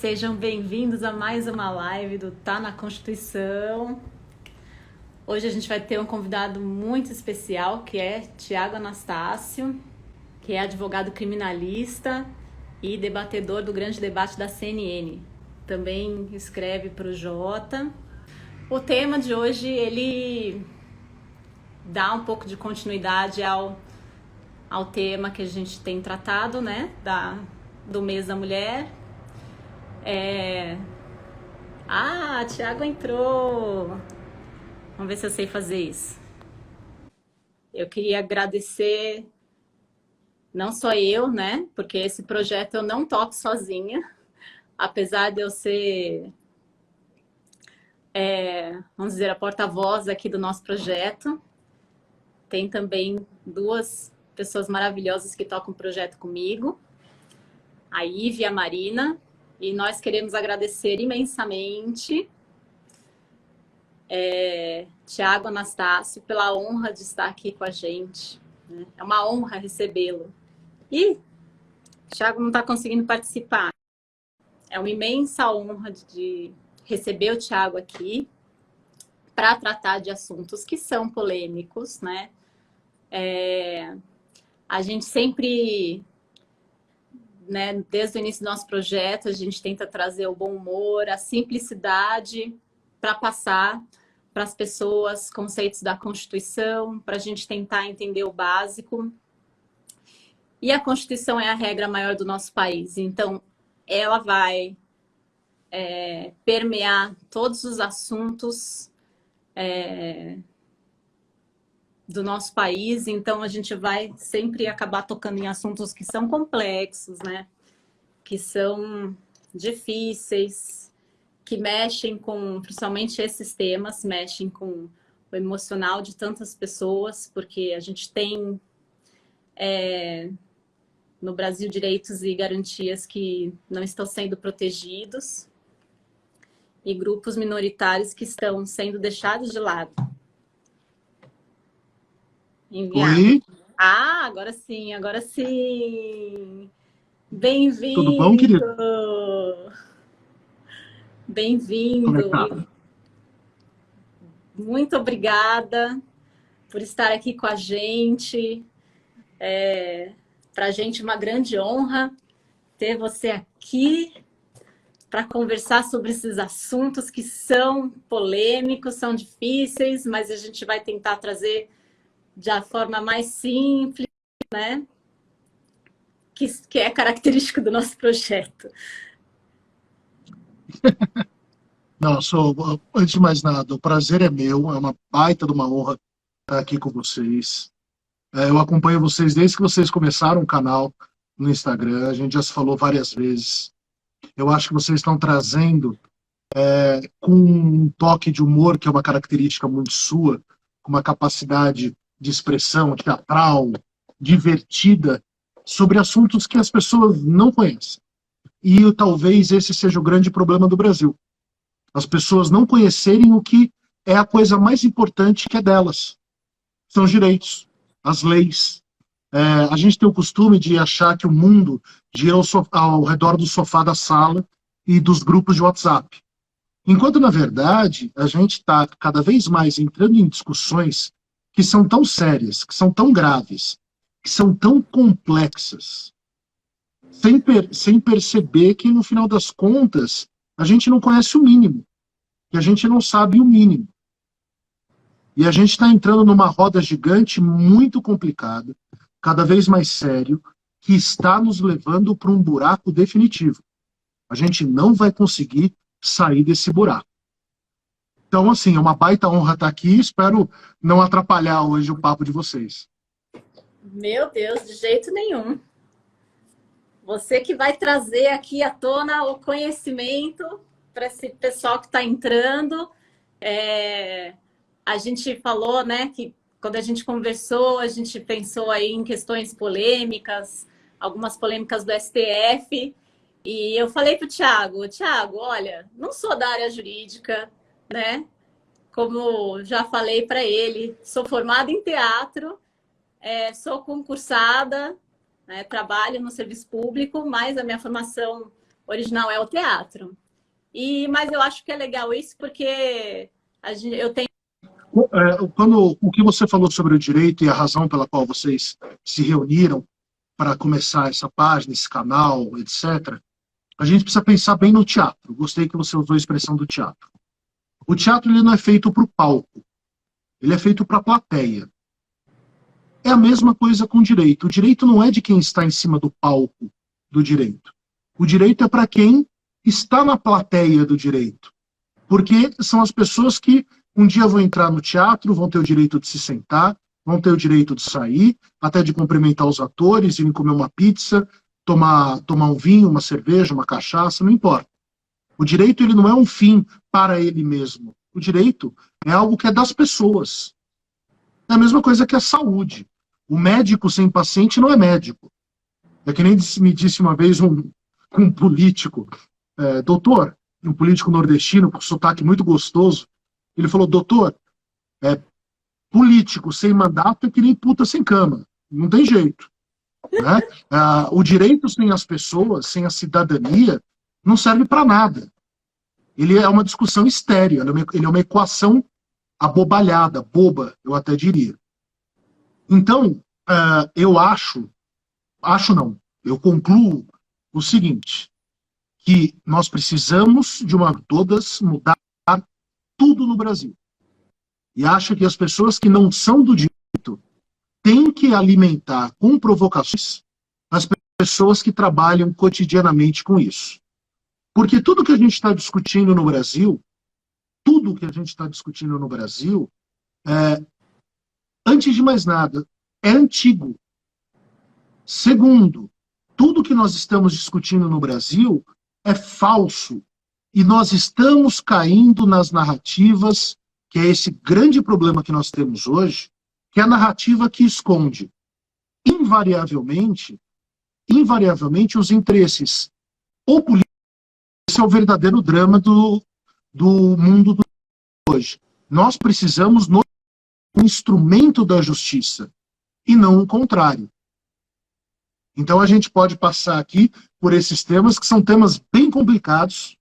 Sejam bem-vindos a mais uma live do Tá na Constituição. Hoje a gente vai ter um convidado muito especial, que é Tiago Anastácio, que é advogado criminalista e debatedor do grande debate da CNN. Também escreve para o Jota. O tema de hoje, ele dá um pouco de continuidade ao tema que a gente tem tratado, né, do mês da mulher. Tiago entrou. Vamos ver se eu sei fazer isso. Eu queria agradecer, não só eu, né, porque esse projeto eu não toco sozinha, apesar de eu ser, vamos dizer, a porta-voz aqui do nosso projeto. Tem também duas pessoas maravilhosas que tocam o projeto comigo, a Ive e a Marina, e nós queremos agradecer imensamente Tiago Anastácio pela honra de estar aqui com a gente. Né? É uma honra recebê-lo. E Tiago não está conseguindo participar. É uma imensa honra de receber o Tiago aqui para tratar de assuntos que são polêmicos, né? A gente sempre, né, desde o início do nosso projeto, a gente tenta trazer o bom humor, a simplicidade para passar para as pessoas conceitos da Constituição, para a gente tentar entender o básico. E a Constituição é a regra maior do nosso país, então ela vai permear todos os assuntos do nosso país, então a gente vai sempre acabar tocando em assuntos que são complexos, né? Que são difíceis, que mexem com, principalmente esses temas, mexem com o emocional de tantas pessoas, porque a gente tem no Brasil direitos e garantias que não estão sendo protegidos e grupos minoritários que estão sendo deixados de lado. Enviar. Oi, Agora sim, agora sim. tudo bom, Bem-vindo! querido? Como é que tá? Bem-vindo! Muito obrigada por estar aqui com a gente. Para a gente é uma grande honra ter você aqui para conversar sobre esses assuntos que são polêmicos, são difíceis, mas a gente vai tentar trazer de a forma mais simples, né? Que é característico do nosso projeto. Não, antes de mais nada, o prazer é meu, é uma baita de uma honra estar aqui com vocês. Eu acompanho vocês desde que vocês começaram o canal no Instagram, a gente já se falou várias vezes. Eu acho que vocês estão trazendo, com um toque de humor, que é uma característica muito sua, com uma capacidade de expressão teatral, divertida, sobre assuntos que as pessoas não conhecem. E talvez esse seja o grande problema do Brasil. As pessoas não conhecerem o que é a coisa mais importante que é delas. São os direitos, as leis. A gente tem o costume de achar que o mundo gira ao redor do sofá da sala e dos grupos de WhatsApp. Enquanto, na verdade, a gente está cada vez mais entrando em discussões que são tão sérias, que são tão graves, que são tão complexas, sem perceber que, no final das contas, a gente não conhece o mínimo, que a gente não sabe o mínimo. E a gente está entrando numa roda gigante muito complicada, cada vez mais sério, que está nos levando para um buraco definitivo. A gente não vai conseguir sair desse buraco. Então, assim, é uma baita honra estar aqui, espero não atrapalhar hoje o papo de vocês. Meu Deus, de jeito nenhum. Você que vai trazer aqui à tona o conhecimento para esse pessoal que está entrando. A gente falou, né, que quando a gente conversou, a gente pensou aí em questões polêmicas, algumas polêmicas do STF, e eu falei para o Tiago, olha, não sou da área jurídica, né? Como já falei para ele, sou formada em teatro, sou concursada, né, trabalho no serviço público, mas a minha formação original é o teatro. Mas eu acho que é legal isso porque eu tenho. Quando o que você falou sobre o direito e a razão pela qual vocês se reuniram para começar essa página, esse canal, etc., a gente precisa pensar bem no teatro. Gostei que você usou a expressão do teatro. O teatro ele não é feito para o palco, ele é feito para a plateia. É a mesma coisa com o direito. O direito não é de quem está em cima do palco do direito. O direito é para quem está na plateia do direito. Porque são as pessoas que um dia vão entrar no teatro, vão ter o direito de se sentar, vão ter o direito de sair, até de cumprimentar os atores, irem comer uma pizza, tomar um vinho, uma cerveja, uma cachaça, não importa. O direito ele não é um fim para ele mesmo. O direito é algo que é das pessoas. É a mesma coisa que a saúde. O médico sem paciente não é médico. É que nem me disse uma vez um político, doutor, um político nordestino, com sotaque muito gostoso, ele falou, doutor, político sem mandato é que nem puta sem cama. Não tem jeito. Né? O direito sem as pessoas, sem a cidadania, não serve para nada. Ele é uma discussão estéril, ele é uma equação abobalhada, boba, eu até diria. Então, eu eu concluo o seguinte, que nós precisamos, de uma vez por todas, mudar tudo no Brasil. E acho que as pessoas que não são do direito têm que alimentar com provocações as pessoas que trabalham cotidianamente com isso. Porque tudo que a gente está discutindo no Brasil, antes de mais nada, é antigo. Segundo, tudo que nós estamos discutindo no Brasil é falso. E nós estamos caindo nas narrativas, que é esse grande problema que nós temos hoje, que é a narrativa que esconde, invariavelmente, os interesses ou políticos. Esse é o verdadeiro drama do mundo de hoje. Nós precisamos de um instrumento da justiça, e não o contrário. Então a gente pode passar aqui por esses temas, que são temas bem complicados,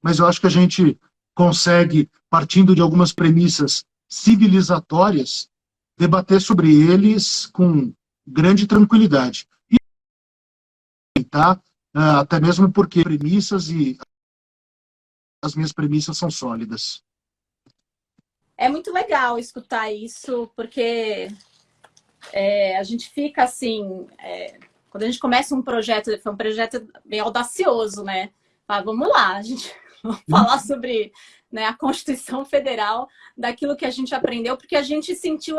mas eu acho que a gente consegue, partindo de algumas premissas civilizatórias, debater sobre eles com grande tranquilidade. E tá? Até mesmo porque as minhas premissas são sólidas. É muito legal escutar isso, porque a gente fica assim, quando a gente começa um projeto, foi um projeto bem audacioso, né? Vamos lá, a gente vai falar sobre, né, a Constituição Federal, daquilo que a gente aprendeu, porque a gente sentiu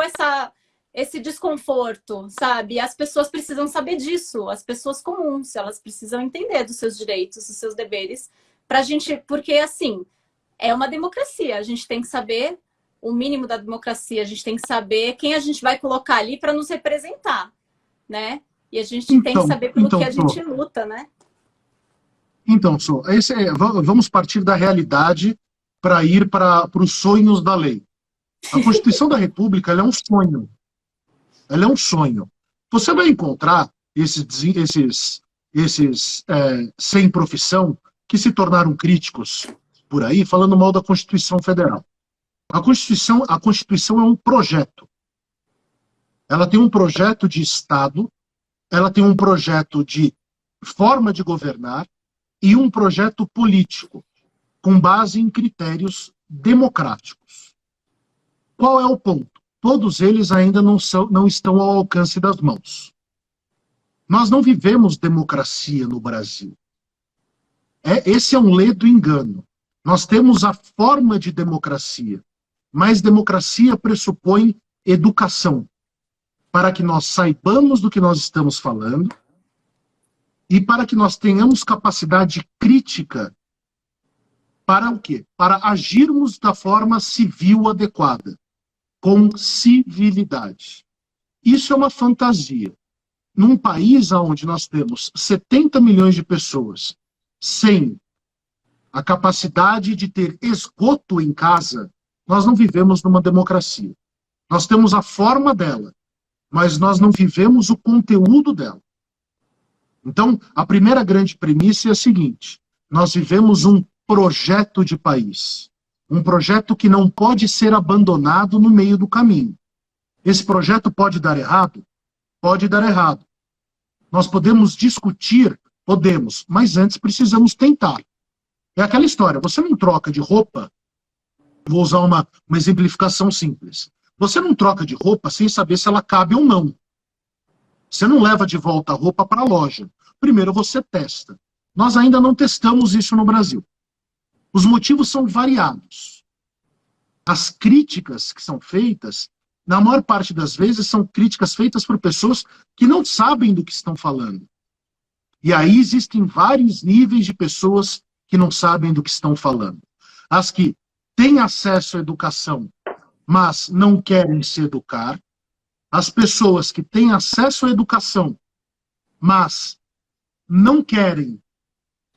esse desconforto, sabe? E as pessoas precisam saber disso, as pessoas comuns, elas precisam entender dos seus direitos, dos seus deveres, pra gente, porque assim, é uma democracia, a gente tem que saber o mínimo da democracia, a gente tem que saber quem a gente vai colocar ali para nos representar, né? E a gente tem que saber pelo que a gente luta, né? Então, vamos partir da realidade para ir para os sonhos da lei. A Constituição da República ela é um sonho. Ela é um sonho. Você vai encontrar esses sem profissão que se tornaram críticos por aí, falando mal da Constituição Federal. A Constituição é um projeto. Ela tem um projeto de Estado, ela tem um projeto de forma de governar e um projeto político, com base em critérios democráticos. Qual é o ponto? Todos eles ainda não estão ao alcance das mãos. Nós não vivemos democracia no Brasil. Esse é um ledo engano. Nós temos a forma de democracia, mas democracia pressupõe educação, para que nós saibamos do que nós estamos falando e para que nós tenhamos capacidade crítica para o quê? Para agirmos da forma civil adequada, com civilidade. Isso é uma fantasia. Num país onde nós temos 70 milhões de pessoas sem a capacidade de ter esgoto em casa, nós não vivemos numa democracia. Nós temos a forma dela, mas nós não vivemos o conteúdo dela. Então, a primeira grande premissa é a seguinte: nós vivemos um projeto de país, um projeto que não pode ser abandonado no meio do caminho. Esse projeto pode dar errado? Pode dar errado. Nós podemos discutir? Podemos, mas antes precisamos tentar. É aquela história, você não troca de roupa, vou usar uma exemplificação simples, você não troca de roupa sem saber se ela cabe ou não. Você não leva de volta a roupa para a loja. Primeiro você testa. Nós ainda não testamos isso no Brasil. Os motivos são variados. As críticas que são feitas, na maior parte das vezes, são críticas feitas por pessoas que não sabem do que estão falando. E aí existem vários níveis de pessoas que não sabem do que estão falando. As que têm acesso à educação, mas não querem se educar. As pessoas que têm acesso à educação, mas não querem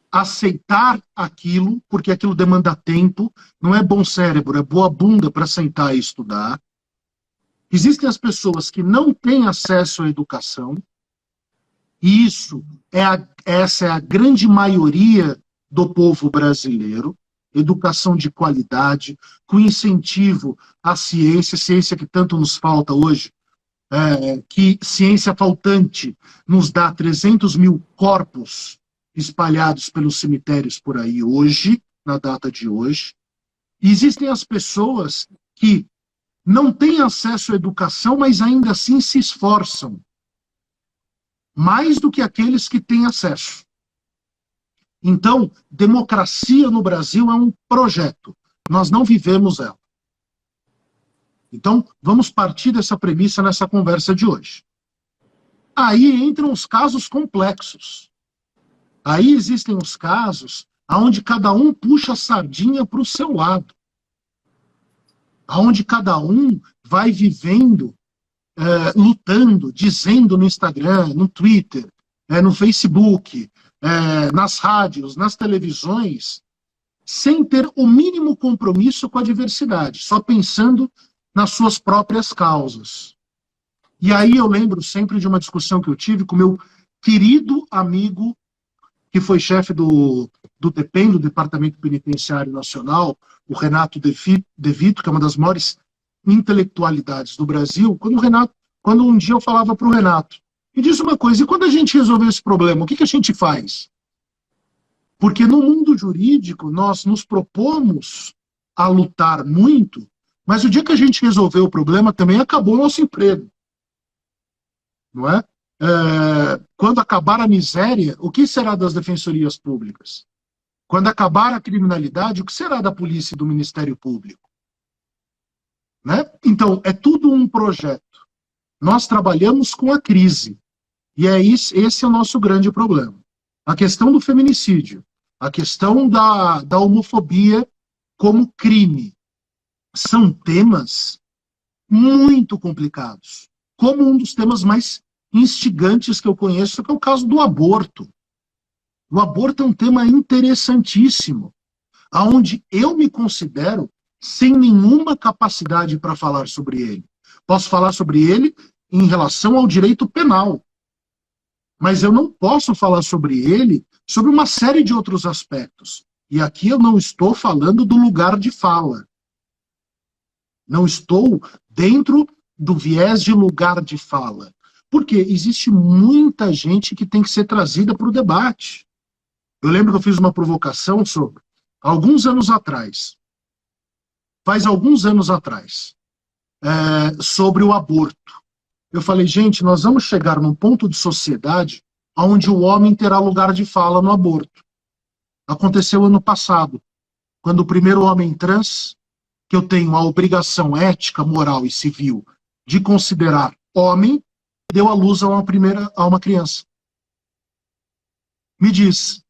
aceitar aquilo, porque aquilo demanda tempo, não é bom cérebro, é boa bunda para sentar e estudar. Existem as pessoas que não têm acesso à educação, e essa é a grande maioria do povo brasileiro, educação de qualidade, com incentivo à ciência, ciência que tanto nos falta hoje, que ciência faltante nos dá 300 mil corpos espalhados pelos cemitérios por aí hoje, na data de hoje. E existem as pessoas que não têm acesso à educação, mas ainda assim se esforçam, mais do que aqueles que têm acesso. Então, democracia no Brasil é um projeto. Nós não vivemos ela. Então, vamos partir dessa premissa nessa conversa de hoje. Aí entram os casos complexos. Aí existem os casos onde cada um puxa a sardinha para o seu lado. Onde cada um vai vivendo, lutando, dizendo no Instagram, no Twitter, no Facebook, nas rádios, nas televisões, sem ter o mínimo compromisso com a diversidade, só pensando nas suas próprias causas. E aí eu lembro sempre de uma discussão que eu tive com meu querido amigo, que foi chefe do DPEM, do Departamento Penitenciário Nacional, o Renato De Vito, que é uma das maiores intelectualidades do Brasil, quando um dia eu falava para o Renato, me diz uma coisa, e quando a gente resolver esse problema, o que a gente faz? Porque no mundo jurídico nós nos propomos a lutar muito, mas o dia que a gente resolver o problema também acabou o nosso emprego. Não é? Quando acabar a miséria, o que será das defensorias públicas? Quando acabar a criminalidade, o que será da polícia e do Ministério Público? Né? Então, é tudo um projeto. Nós trabalhamos com a crise. E esse é o nosso grande problema. A questão do feminicídio, a questão da homofobia como crime, são temas muito complicados. Como um dos temas mais instigantes que eu conheço, que é o caso do aborto. O aborto é um tema interessantíssimo, onde eu me considero sem nenhuma capacidade para falar sobre ele. Posso falar sobre ele em relação ao direito penal, mas eu não posso falar sobre ele sobre uma série de outros aspectos. E aqui eu não estou falando do lugar de fala. Não estou dentro do viés de lugar de fala. Porque existe muita gente que tem que ser trazida para o debate. Eu lembro que eu fiz uma provocação sobre, alguns anos atrás, sobre o aborto. Eu falei, gente, nós vamos chegar num ponto de sociedade onde o homem terá lugar de fala no aborto. Aconteceu ano passado, quando o primeiro homem trans, que eu tenho a obrigação ética, moral e civil de considerar homem, deu à luz a uma criança. Me diz,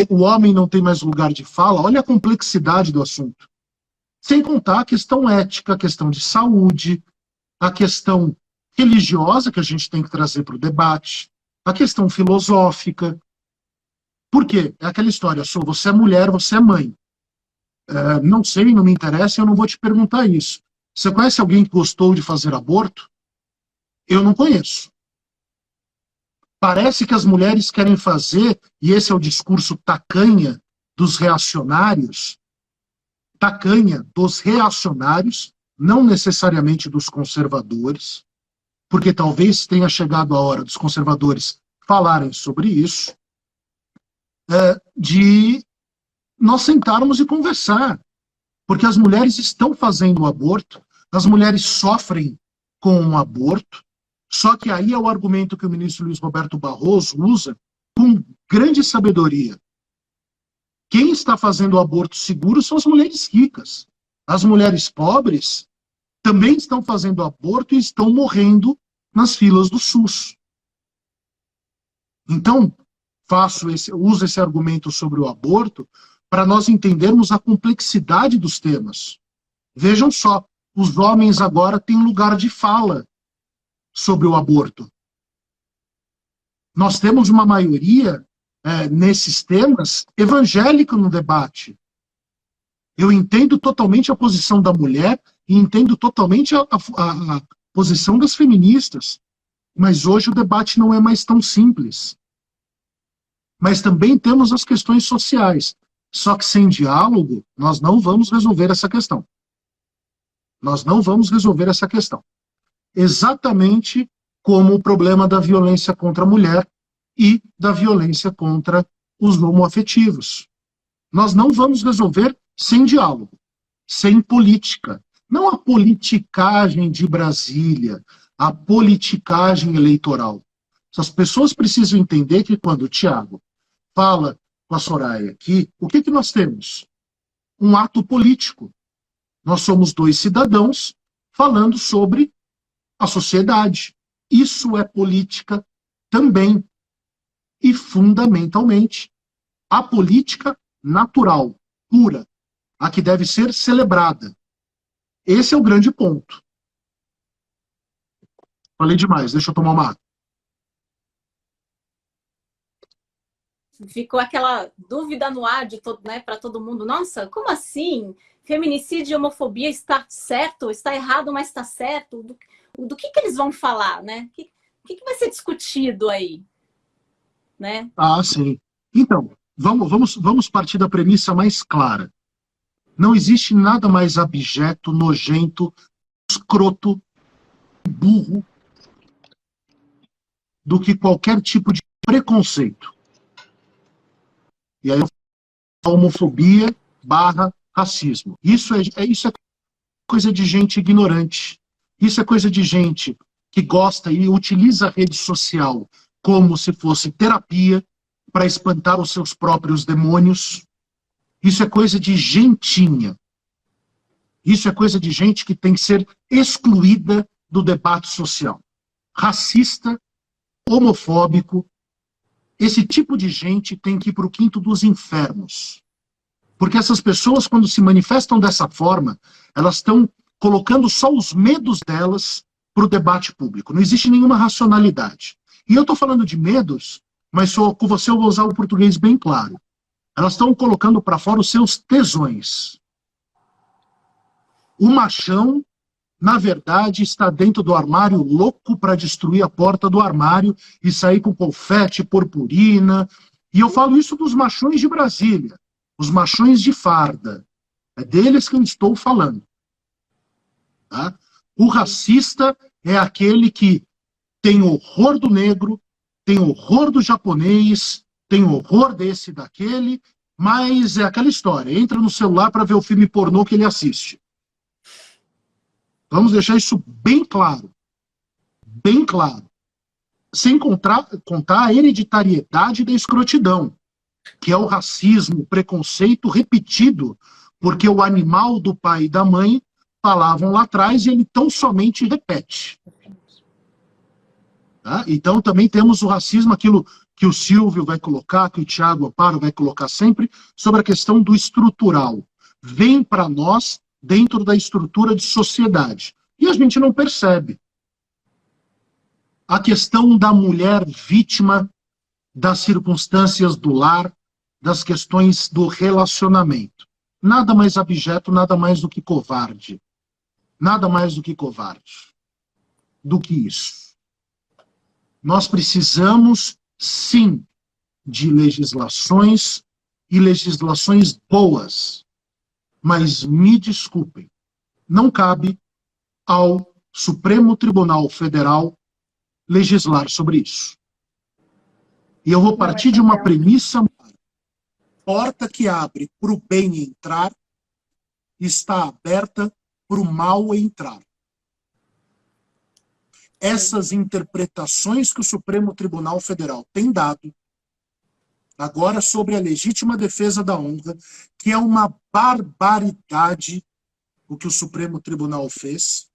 o homem não tem mais lugar de fala? Olha a complexidade do assunto. Sem contar a questão ética, a questão de saúde, a questão religiosa que a gente tem que trazer para o debate, a questão filosófica. Por quê? É aquela história, você é mulher, você é mãe. Não sei, não me interessa, eu não vou te perguntar isso. Você conhece alguém que gostou de fazer aborto? Eu não conheço. Parece que as mulheres querem fazer, e esse é o discurso tacanha dos reacionários, não necessariamente dos conservadores, porque talvez tenha chegado a hora dos conservadores falarem sobre isso, de nós sentarmos e conversar, porque as mulheres estão fazendo o aborto, as mulheres sofrem com o aborto, só que aí é o argumento que o ministro Luiz Roberto Barroso usa com grande sabedoria. Quem está fazendo o aborto seguro são as mulheres ricas. As mulheres pobres também estão fazendo aborto e estão morrendo nas filas do SUS. Então, uso esse argumento sobre o aborto para nós entendermos a complexidade dos temas. Vejam só, os homens agora têm lugar de fala sobre o aborto. Nós temos uma maioria nesses temas evangélica no debate. Eu entendo totalmente a posição da mulher e entendo totalmente a posição das feministas. Mas hoje o debate não é mais tão simples. Mas também temos as questões sociais. Só que sem diálogo, nós não vamos resolver essa questão. Nós não vamos resolver essa questão. Exatamente como o problema da violência contra a mulher e da violência contra os homoafetivos. Nós não vamos resolver sem diálogo, sem política. Não a politicagem de Brasília, a politicagem eleitoral. As pessoas precisam entender que quando o Tiago fala com a Soraya aqui, o que nós temos? Um ato político. Nós somos dois cidadãos falando sobre a sociedade. Isso é política também. E, fundamentalmente, a política natural, pura, a que deve ser celebrada. Esse é o grande ponto. Falei demais, deixa eu tomar uma água. Ficou aquela dúvida no ar de né, para todo mundo. Nossa, como assim? Feminicídio e homofobia está certo? Está errado, mas está certo? Do que eles vão falar, né? O que vai ser discutido aí? Né? Ah, sim. Então, vamos partir da premissa mais clara. Não existe nada mais abjeto, nojento, escroto, burro, do que qualquer tipo de preconceito. E aí, a homofobia / racismo. Isso é coisa de gente ignorante. Isso é coisa de gente que gosta e utiliza a rede social como se fosse terapia para espantar os seus próprios demônios. Isso é coisa de gentinha. Isso é coisa de gente que tem que ser excluída do debate social. Racista, homofóbico, esse tipo de gente tem que ir para o quinto dos infernos. Porque essas pessoas, quando se manifestam dessa forma, elas estão colocando só os medos delas para o debate público. Não existe nenhuma racionalidade. E eu estou falando de medos, mas com você eu vou usar o português bem claro. Elas estão colocando para fora os seus tesões. O machão, na verdade, está dentro do armário louco para destruir a porta do armário e sair com confete, purpurina. E eu falo isso dos machões de Brasília, os machões de farda. É deles que eu estou falando. Tá? O racista é aquele que tem horror do negro, tem horror do japonês, tem horror desse e daquele, mas é aquela história, entra no celular para ver o filme pornô que ele assiste. Vamos deixar isso bem claro. Bem claro. Sem contar a hereditariedade da escrotidão, que é o racismo, o preconceito repetido, porque o animal do pai e da mãe falavam lá atrás e ele tão somente repete. Tá? Então também temos o racismo, aquilo que o Silvio vai colocar, que o Tiago Aparo vai colocar sempre, sobre a questão do estrutural. Vem para nós dentro da estrutura de sociedade. E a gente não percebe. A questão da mulher vítima das circunstâncias do lar, das questões do relacionamento. Nada mais abjeto, nada mais do que covarde. Nada mais do que covarde. Do que isso. Nós precisamos, sim, de legislações e legislações boas. Mas me desculpem, não cabe ao Supremo Tribunal Federal legislar sobre isso. E eu vou partir de uma premissa: porta que abre para o bem entrar está aberta para o mal entrar. Essas interpretações que o Supremo Tribunal Federal tem dado, agora sobre a legítima defesa da honra, que é uma barbaridade o que o Supremo Tribunal fez.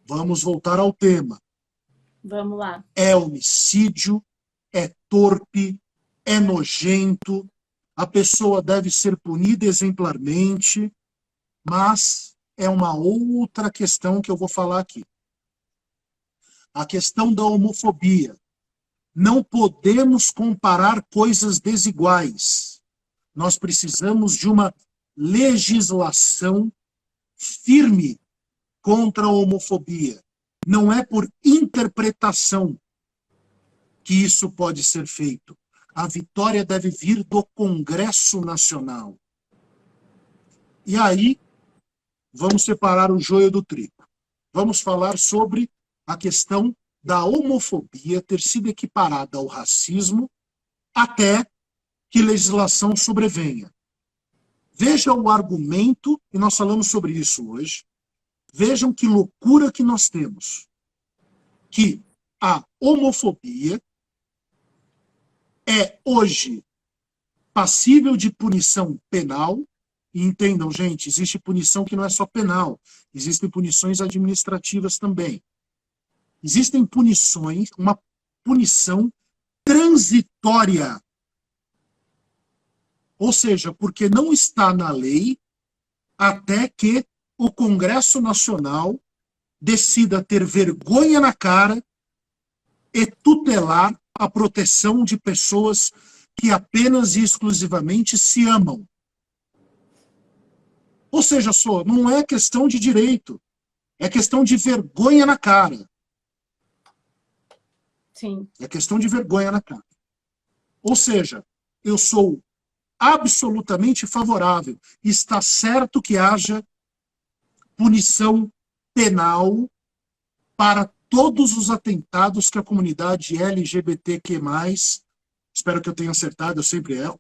Vamos voltar ao tema. Vamos lá. É homicídio, é torpe, é nojento, a pessoa deve ser punida exemplarmente, mas é uma outra questão que eu vou falar aqui. A questão da homofobia. Não podemos comparar coisas desiguais. Nós precisamos de uma legislação firme contra a homofobia. Não é por interpretação que isso pode ser feito. A vitória deve vir do Congresso Nacional. E aí, vamos separar o joio do trigo. Vamos falar sobre a questão da homofobia ter sido equiparada ao racismo até que legislação sobrevenha. Veja o argumento, e nós falamos sobre isso hoje, vejam que loucura que nós temos. Que a homofobia é hoje passível de punição penal, e entendam, gente, existe punição que não é só penal, existem punições administrativas também. Existem punições, uma punição transitória. Ou seja, porque não está na lei até que o Congresso Nacional decida ter vergonha na cara e tutelar a proteção de pessoas que apenas e exclusivamente se amam. Ou seja, só, não é questão de direito, é questão de vergonha na cara. Sim. É questão de vergonha na cara. Ou seja, eu sou absolutamente favorável. Está certo que haja punição penal para todos os atentados que a comunidade LGBTQ+, espero que eu tenha acertado, eu sempre erro,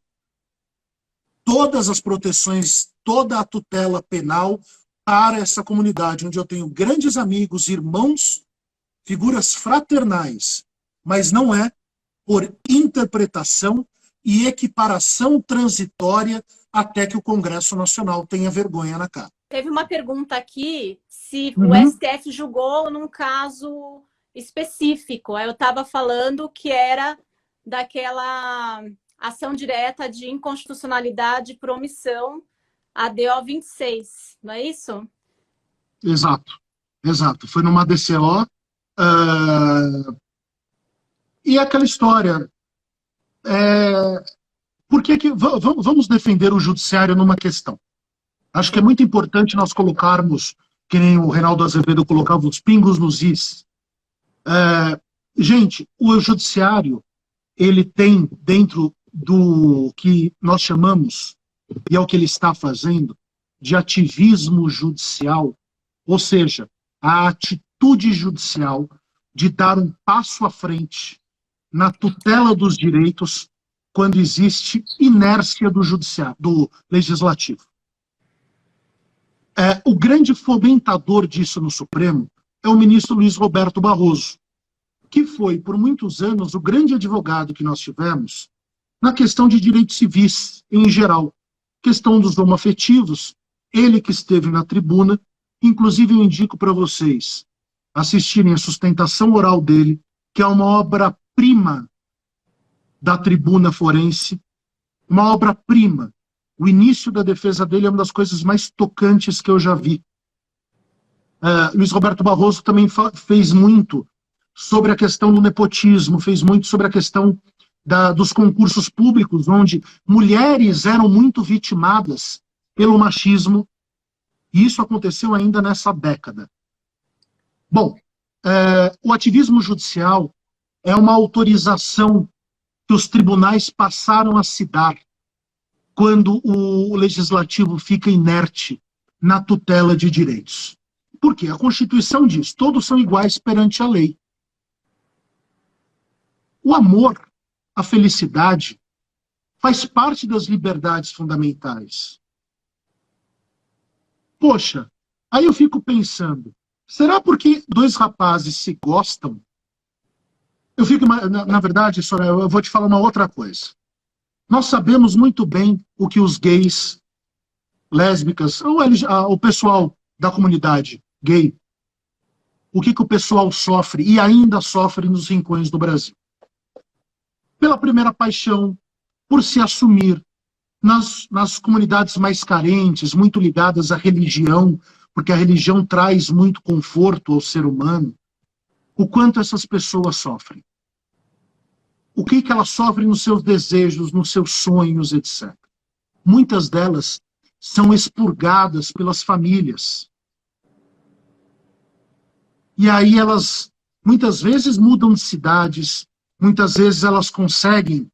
todas as proteções, toda a tutela penal para essa comunidade, onde eu tenho grandes amigos, irmãos, figuras fraternais, mas não é por interpretação e equiparação transitória até que o Congresso Nacional tenha vergonha na cara. Teve uma pergunta aqui se o STF julgou num caso específico. Aí eu estava falando que era daquela ação direta de inconstitucionalidade por omissão, a DO 26, não é isso? Exato, exato. Foi numa DCO. E aquela história. Vamos defender o judiciário numa questão. Acho que é muito importante nós colocarmos, que nem o Reinaldo Azevedo colocava, os pingos nos is. Gente, o judiciário, ele tem dentro do que nós chamamos, e é o que ele está fazendo, de ativismo judicial, ou seja, a atitude judicial de dar um passo à frente na tutela dos direitos quando existe inércia do judiciário, do legislativo. O grande fomentador disso no Supremo é o ministro Luiz Roberto Barroso, que foi, por muitos anos, o grande advogado que nós tivemos na questão de direitos civis, em geral. Questão dos homoafetivos, ele que esteve na tribuna, inclusive eu indico para vocês assistirem a sustentação oral dele, que é uma obra-prima da tribuna forense, uma obra-prima. O início da defesa dele é uma das coisas mais tocantes que eu já vi. Luiz Roberto Barroso também fez muito sobre a questão do nepotismo, fez muito sobre a questão dos concursos públicos, onde mulheres eram muito vitimadas pelo machismo, e isso aconteceu ainda nessa década. Bom, o ativismo judicial, é uma autorização que os tribunais passaram a se dar quando o legislativo fica inerte na tutela de direitos. Por quê? A Constituição diz: todos são iguais perante a lei. O amor, a felicidade, faz parte das liberdades fundamentais. Poxa, aí eu fico pensando, será porque dois rapazes se gostam? Eu fico, na verdade, Soraya, eu vou te falar uma outra coisa. Nós sabemos muito bem o que os gays, lésbicas, o pessoal da comunidade gay, o que o pessoal sofre e ainda sofre nos rincões do Brasil. Pela primeira paixão, por se assumir nas comunidades mais carentes, muito ligadas à religião, porque a religião traz muito conforto ao ser humano, o quanto essas pessoas sofrem. O que elas sofrem nos seus desejos, nos seus sonhos, etc. Muitas delas são expurgadas pelas famílias. E aí elas, muitas vezes, mudam de cidades, muitas vezes elas conseguem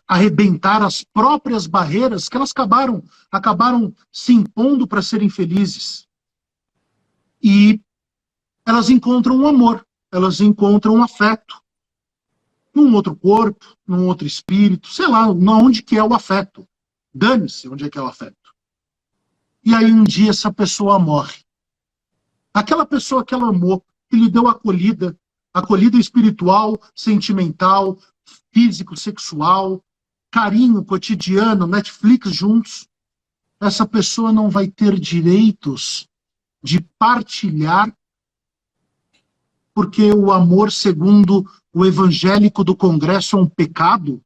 arrebentar as próprias barreiras que elas acabaram se impondo para serem felizes. E elas encontram um amor, elas encontram um afeto, num outro corpo, num outro espírito, sei lá, onde que é o afeto. Dane-se onde é que é o afeto. E aí um dia essa pessoa morre. Aquela pessoa que ela amou, que lhe deu acolhida espiritual, sentimental, físico, sexual, carinho cotidiano, Netflix juntos, essa pessoa não vai ter direitos de partilhar, porque o amor, segundo o evangélico do Congresso, é um pecado?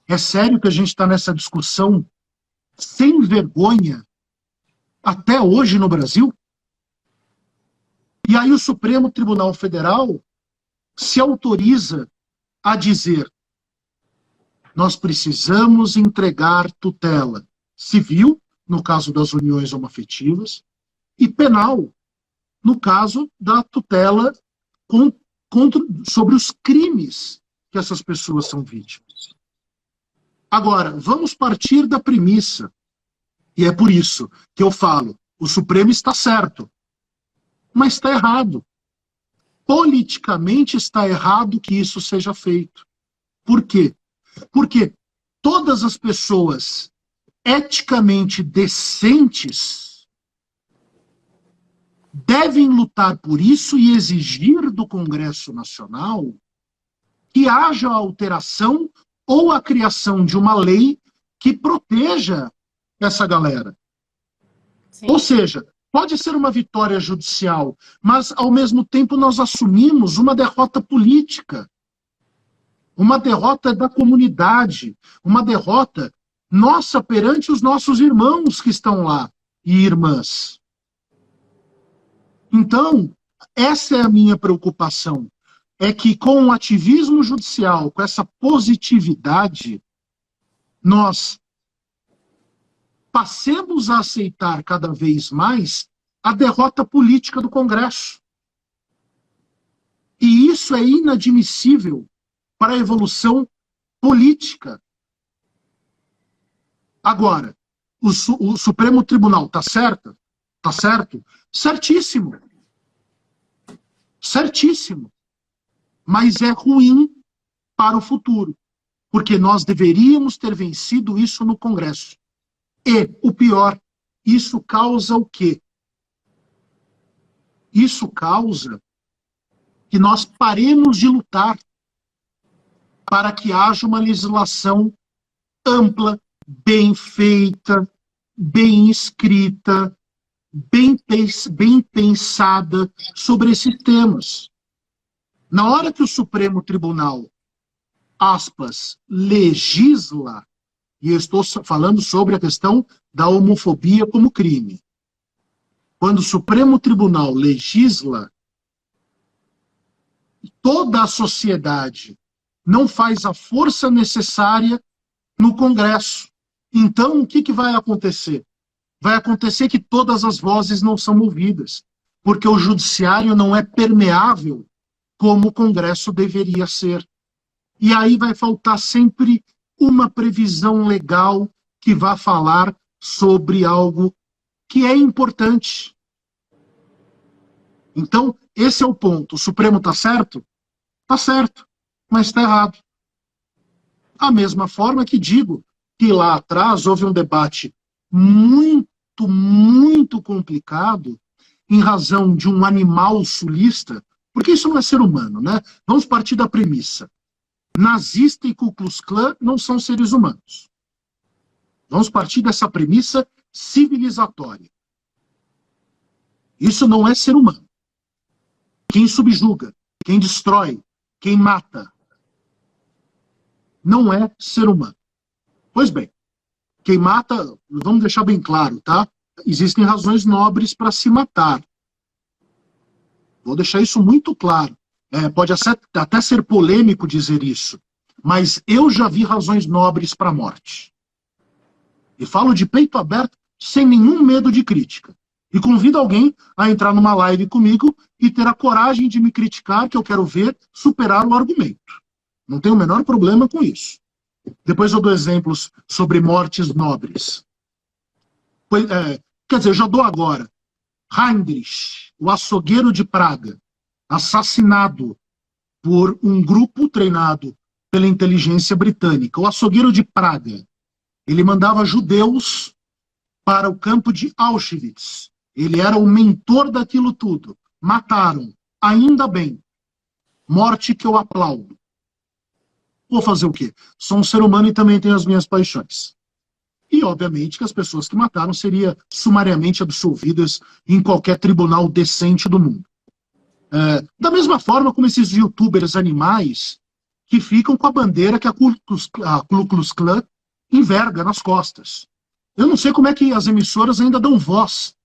É sério que a gente está nessa discussão sem vergonha até hoje no Brasil? E aí o Supremo Tribunal Federal se autoriza a dizer: nós precisamos entregar tutela civil, no caso das uniões homoafetivas, e penal, no caso da tutela sobre os crimes que essas pessoas são vítimas. Agora, vamos partir da premissa, e é por isso que eu falo, o Supremo está certo, mas está errado. Politicamente está errado que isso seja feito. Por quê? Porque todas as pessoas eticamente decentes devem lutar por isso e exigir do Congresso Nacional que haja a alteração ou a criação de uma lei que proteja essa galera. Sim. Ou seja, pode ser uma vitória judicial, mas, ao mesmo tempo, nós assumimos uma derrota política, uma derrota da comunidade, uma derrota nossa perante os nossos irmãos que estão lá e irmãs. Então, essa é a minha preocupação, é que com o ativismo judicial, com essa positividade, nós passemos a aceitar cada vez mais a derrota política do Congresso. E isso é inadmissível para a evolução política. Agora, o Supremo Tribunal está certo? Está certo? Certíssimo. Certíssimo. Mas é ruim para o futuro, porque nós deveríamos ter vencido isso no Congresso. E, o pior, isso causa o quê? Isso causa que nós paremos de lutar para que haja uma legislação ampla, bem feita, bem escrita, bem pensada sobre esses temas. Na hora que o Supremo Tribunal, aspas, legisla, e eu estou falando sobre a questão da homofobia como crime. Quando o Supremo Tribunal legisla, toda a sociedade não faz a força necessária no Congresso. Então, o que vai acontecer? Vai acontecer que todas as vozes não são ouvidas, porque o judiciário não é permeável como o Congresso deveria ser. E aí vai faltar sempre uma previsão legal que vá falar sobre algo que é importante. Então, esse é o ponto. O Supremo está certo? Está certo, mas está errado. Da mesma forma que digo que lá atrás houve um debate muito complicado em razão de um animal sulista, porque isso não é ser humano, né? Vamos partir da premissa. Nazista e Ku Klux Klan não são seres humanos. Vamos partir dessa premissa civilizatória. Isso não é ser humano. Quem subjuga, quem destrói, quem mata, não é ser humano. Pois bem, quem mata, vamos deixar bem claro, tá? Existem razões nobres para se matar. Vou deixar isso muito claro. Pode até ser polêmico dizer isso, mas eu já vi razões nobres para a morte. E falo de peito aberto, sem nenhum medo de crítica. E convido alguém a entrar numa live comigo e ter a coragem de me criticar, que eu quero ver superar o argumento. Não tenho o menor problema com isso. Depois eu dou exemplos sobre mortes nobres. Quer dizer, eu já dou agora. Heinrich, o açougueiro de Praga, assassinado por um grupo treinado pela inteligência britânica. O açougueiro de Praga, ele mandava judeus para o campo de Auschwitz. Ele era o mentor daquilo tudo. Mataram. Ainda bem. Morte que eu aplaudo. Vou fazer o quê? Sou um ser humano e também tenho as minhas paixões. E, obviamente, que as pessoas que mataram seriam sumariamente absolvidas em qualquer tribunal decente do mundo. Da mesma forma como esses youtubers animais que ficam com a bandeira que a Ku Klux Klan enverga nas costas. Eu não sei como é que as emissoras ainda dão voz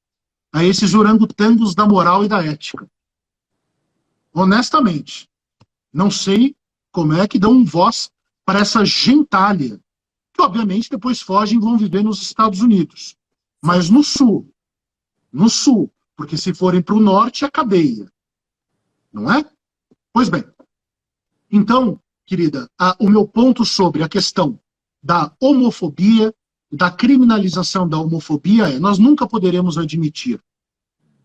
a esses orangotangos da moral e da ética. Honestamente, não sei como é que dão voz para essa gentalha, que obviamente depois fogem e vão viver nos Estados Unidos. Mas no sul, porque se forem para o norte é cadeia. Não é? Pois bem. Então, querida, o meu ponto sobre a questão da homofobia, da criminalização da homofobia nós nunca poderemos admitir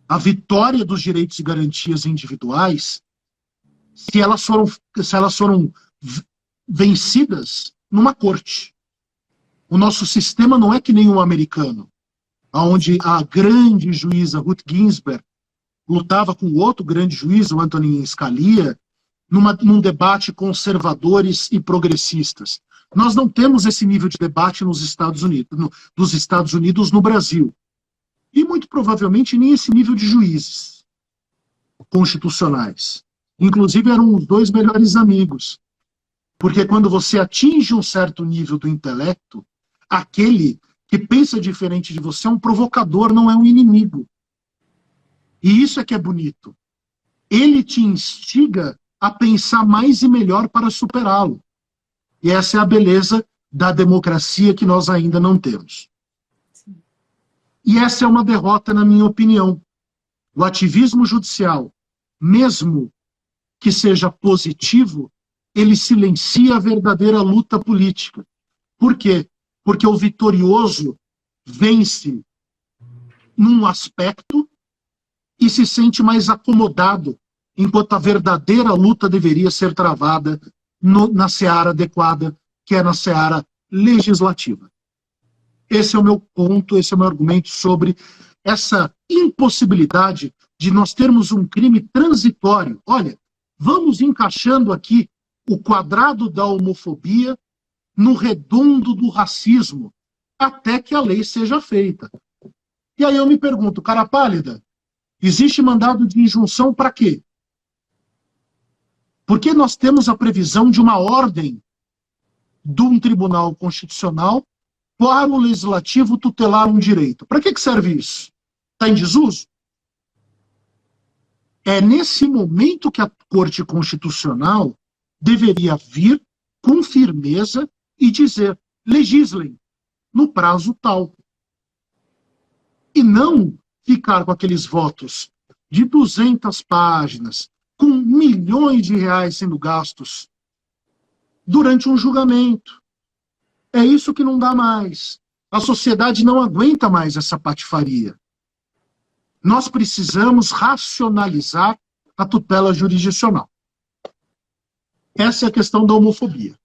a vitória dos direitos e garantias individuais se elas foram vencidas numa corte. O nosso sistema não é que nem o americano, onde a grande juíza Ruth Ginsburg lutava com o outro grande juiz, o Antonin Scalia, num debate conservadores e progressistas. Nós não temos esse nível de debate dos Estados Unidos no Brasil. E muito provavelmente nem esse nível de juízes constitucionais. Inclusive eram os dois melhores amigos. Porque quando você atinge um certo nível do intelecto, aquele que pensa diferente de você é um provocador, não é um inimigo. E isso é que é bonito. Ele te instiga a pensar mais e melhor para superá-lo. E essa é a beleza da democracia que nós ainda não temos. Sim. E essa é uma derrota, na minha opinião. O ativismo judicial, mesmo que seja positivo, ele silencia a verdadeira luta política. Por quê? Porque o vitorioso vence num aspecto e se sente mais acomodado, enquanto a verdadeira luta deveria ser travada na seara adequada, que é na seara legislativa. Esse é o meu ponto, esse é o meu argumento sobre essa impossibilidade de nós termos um crime transitório. Olha, vamos encaixando aqui o quadrado da homofobia no redondo do racismo, até que a lei seja feita. E aí eu me pergunto, cara pálida, existe mandado de injunção para quê? Porque nós temos a previsão de uma ordem de um tribunal constitucional para o legislativo tutelar um direito. Para que serve isso? Está em desuso? É nesse momento que a Corte Constitucional deveria vir com firmeza e dizer, legislem no prazo tal. E não ficar com aqueles votos de 200 páginas, com milhões de reais sendo gastos durante um julgamento. É isso que não dá mais. A sociedade não aguenta mais essa patifaria. Nós precisamos racionalizar a tutela jurisdicional. Essa é a questão da homofobia.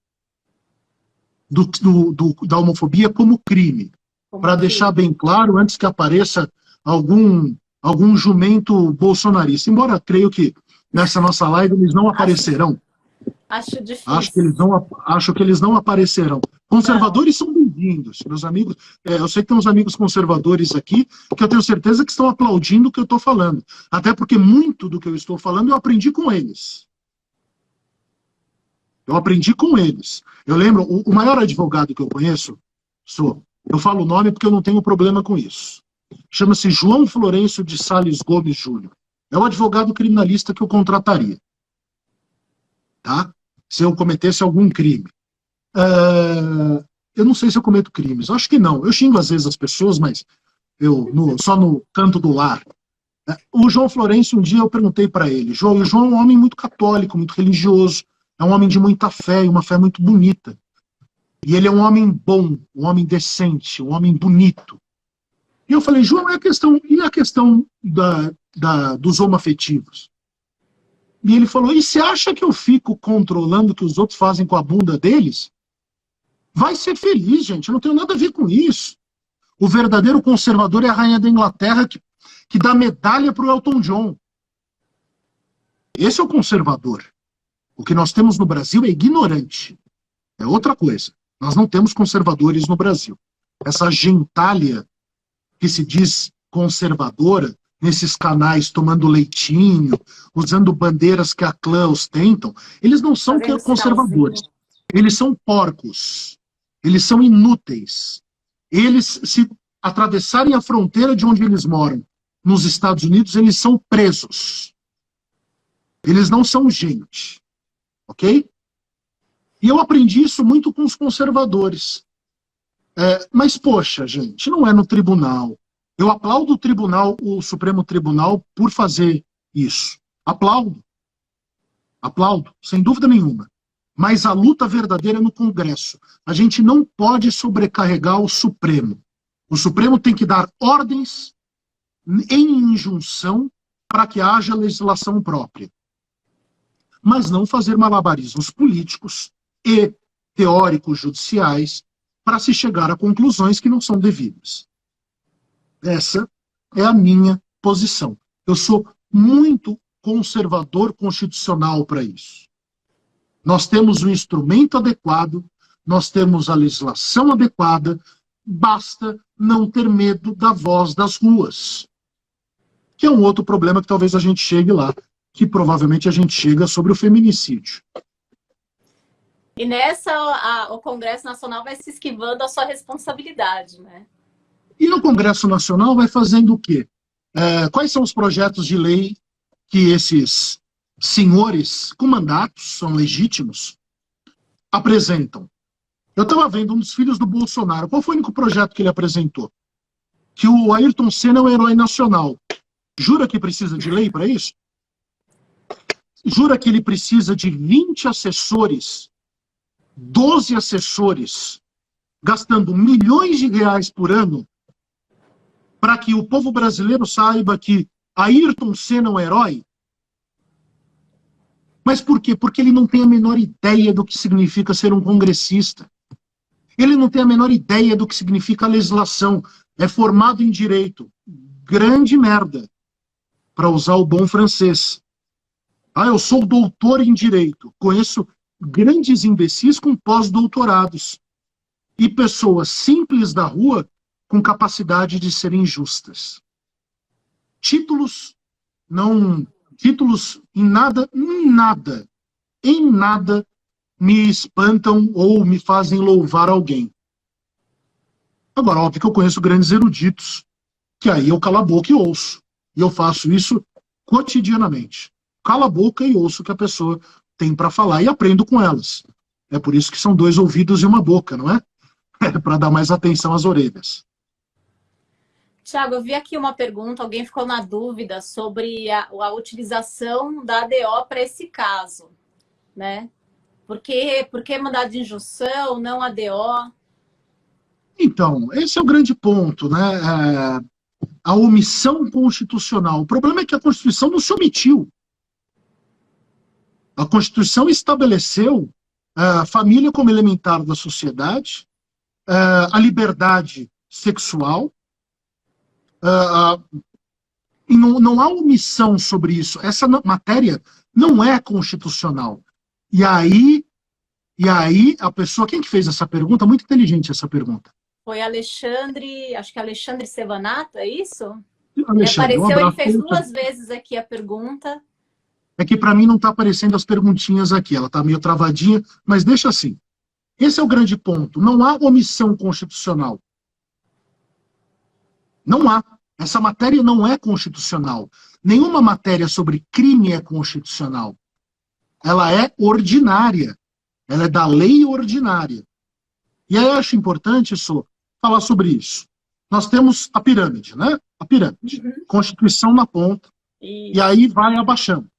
Da homofobia como crime. Para deixar bem claro, antes que apareça algum jumento bolsonarista. Embora creio que nessa nossa live eles não aparecerão. Acho difícil. Acho que eles não aparecerão. Conservadores são bem-vindos, meus amigos. Eu sei que tem uns amigos conservadores aqui que eu tenho certeza que estão aplaudindo o que eu estou falando. Até porque muito do que eu estou falando eu aprendi com eles. Eu lembro, o maior advogado que eu conheço, eu falo o nome porque eu não tenho problema com isso. Chama-se João Florencio de Sales Gomes Júnior. É o advogado criminalista que eu contrataria. Tá? Se eu cometesse algum crime. Eu não sei se eu cometo crimes. Eu acho que não. Eu xingo às vezes as pessoas, mas só no canto do lar. O João Florencio, um dia eu perguntei para ele. O João é um homem muito católico, muito religioso. É um homem de muita fé, e uma fé muito bonita. E ele é um homem bom, um homem decente, um homem bonito. E eu falei, João, e a questão dos homoafetivos? E ele falou, e você acha que eu fico controlando o que os outros fazem com a bunda deles? Vai ser feliz, gente, eu não tenho nada a ver com isso. O verdadeiro conservador é a rainha da Inglaterra que dá medalha para o Elton John. Esse é o conservador. O que nós temos no Brasil é ignorante. É outra coisa. Nós não temos conservadores no Brasil. Essa gentalha que se diz conservadora, nesses canais tomando leitinho, usando bandeiras que a clã ostentam, eles não são conservadores. Eles são porcos. Eles são inúteis. Eles, se atravessarem a fronteira de onde eles moram, nos Estados Unidos, eles são presos. Eles não são gente. Ok? E eu aprendi isso muito com os conservadores. Mas, poxa, gente, não é no tribunal. Eu aplaudo o tribunal, o Supremo Tribunal, por fazer isso. Aplaudo, sem dúvida nenhuma. Mas a luta verdadeira é no Congresso. A gente não pode sobrecarregar o Supremo. O Supremo tem que dar ordens em injunção para que haja legislação própria. Mas não fazer malabarismos políticos e teóricos judiciais para se chegar a conclusões que não são devidas. Essa é a minha posição. Eu sou muito conservador constitucional para isso. Nós temos o instrumento adequado, nós temos a legislação adequada, basta não ter medo da voz das ruas. Que é um outro problema que talvez a gente chegue lá, que provavelmente a gente chega sobre o feminicídio. E nessa, o Congresso Nacional vai se esquivando a sua responsabilidade, né? E o Congresso Nacional vai fazendo o quê? Quais são os projetos de lei que esses senhores com mandatos, são legítimos, apresentam? Eu estava vendo um dos filhos do Bolsonaro. Qual foi o único projeto que ele apresentou? Que o Ayrton Senna é um herói nacional. Jura que precisa de lei para isso? Jura que ele precisa de 20 assessores, 12 assessores, gastando milhões de reais por ano, para que o povo brasileiro saiba que Ayrton Senna é um herói? Mas por quê? Porque ele não tem a menor ideia do que significa ser um congressista. Ele não tem a menor ideia do que significa a legislação. É formado em direito. Grande merda, para usar o bom francês. Eu sou doutor em direito. Conheço grandes imbecis com pós-doutorados. E pessoas simples da rua com capacidade de serem justas. Títulos em nada me espantam ou me fazem louvar alguém. Agora, óbvio que eu conheço grandes eruditos, que aí eu calo a boca e ouço. E eu faço isso cotidianamente. Calo a boca e ouço o que a pessoa tem para falar e aprendo com elas. É por isso que são 2 ouvidos e uma boca, não é? É para dar mais atenção às orelhas. Tiago, eu vi aqui uma pergunta, alguém ficou na dúvida sobre a utilização da ADO para esse caso, né? Por que mandado de injunção, não ADO? Então, esse é o grande ponto, né? A omissão constitucional. O problema é que a Constituição não se omitiu. A Constituição estabeleceu a família como elementar da sociedade, a liberdade sexual, e não há omissão sobre isso. Essa matéria não é constitucional. E aí a pessoa, quem que fez essa pergunta? Muito inteligente essa pergunta. Foi Alexandre, acho que Alexandre Sevanato, é isso? Ele Alexandre, um apareceu, ele abraço. fez 2 vezes aqui a pergunta. É que para mim não está aparecendo as perguntinhas aqui, ela está meio travadinha, mas deixa assim. Esse é o grande ponto. Não há omissão constitucional. Não há. Essa matéria não é constitucional. Nenhuma matéria sobre crime é constitucional. Ela é ordinária. Ela é da lei ordinária. E aí eu acho importante, falar sobre isso. Nós temos a pirâmide, né? A pirâmide. Constituição na ponta. E aí vai abaixando.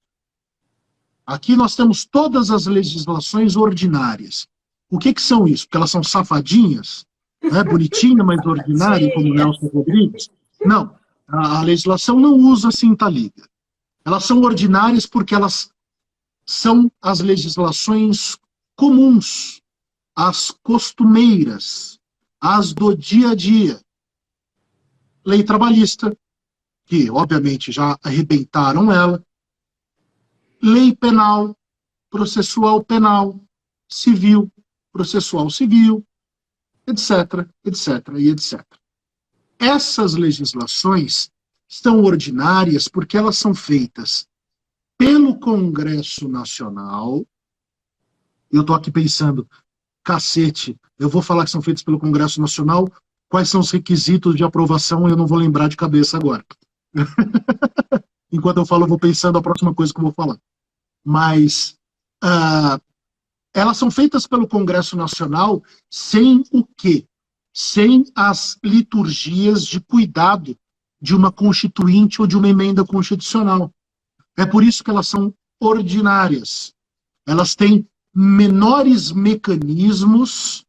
Aqui nós temos todas as legislações ordinárias. O que são isso? Porque elas são safadinhas, né? Bonitinha, mas ordinária, como Nelson Rodrigues? Não. A legislação não usa cinta liga. Elas são ordinárias porque elas são as legislações comuns, as costumeiras, as do dia a dia. Lei trabalhista, que obviamente já arrebentaram ela. Lei penal, processual penal, civil, processual civil, etc, etc e etc. Essas legislações são ordinárias porque elas são feitas pelo Congresso Nacional. Eu estou aqui pensando, cacete, eu vou falar que são feitas pelo Congresso Nacional, quais são os requisitos de aprovação, eu não vou lembrar de cabeça agora. Enquanto eu falo, eu vou pensando a próxima coisa que eu vou falar. Mas elas são feitas pelo Congresso Nacional sem o quê? Sem as liturgias de cuidado de uma constituinte ou de uma emenda constitucional. É por isso que elas são ordinárias. Elas têm menores mecanismos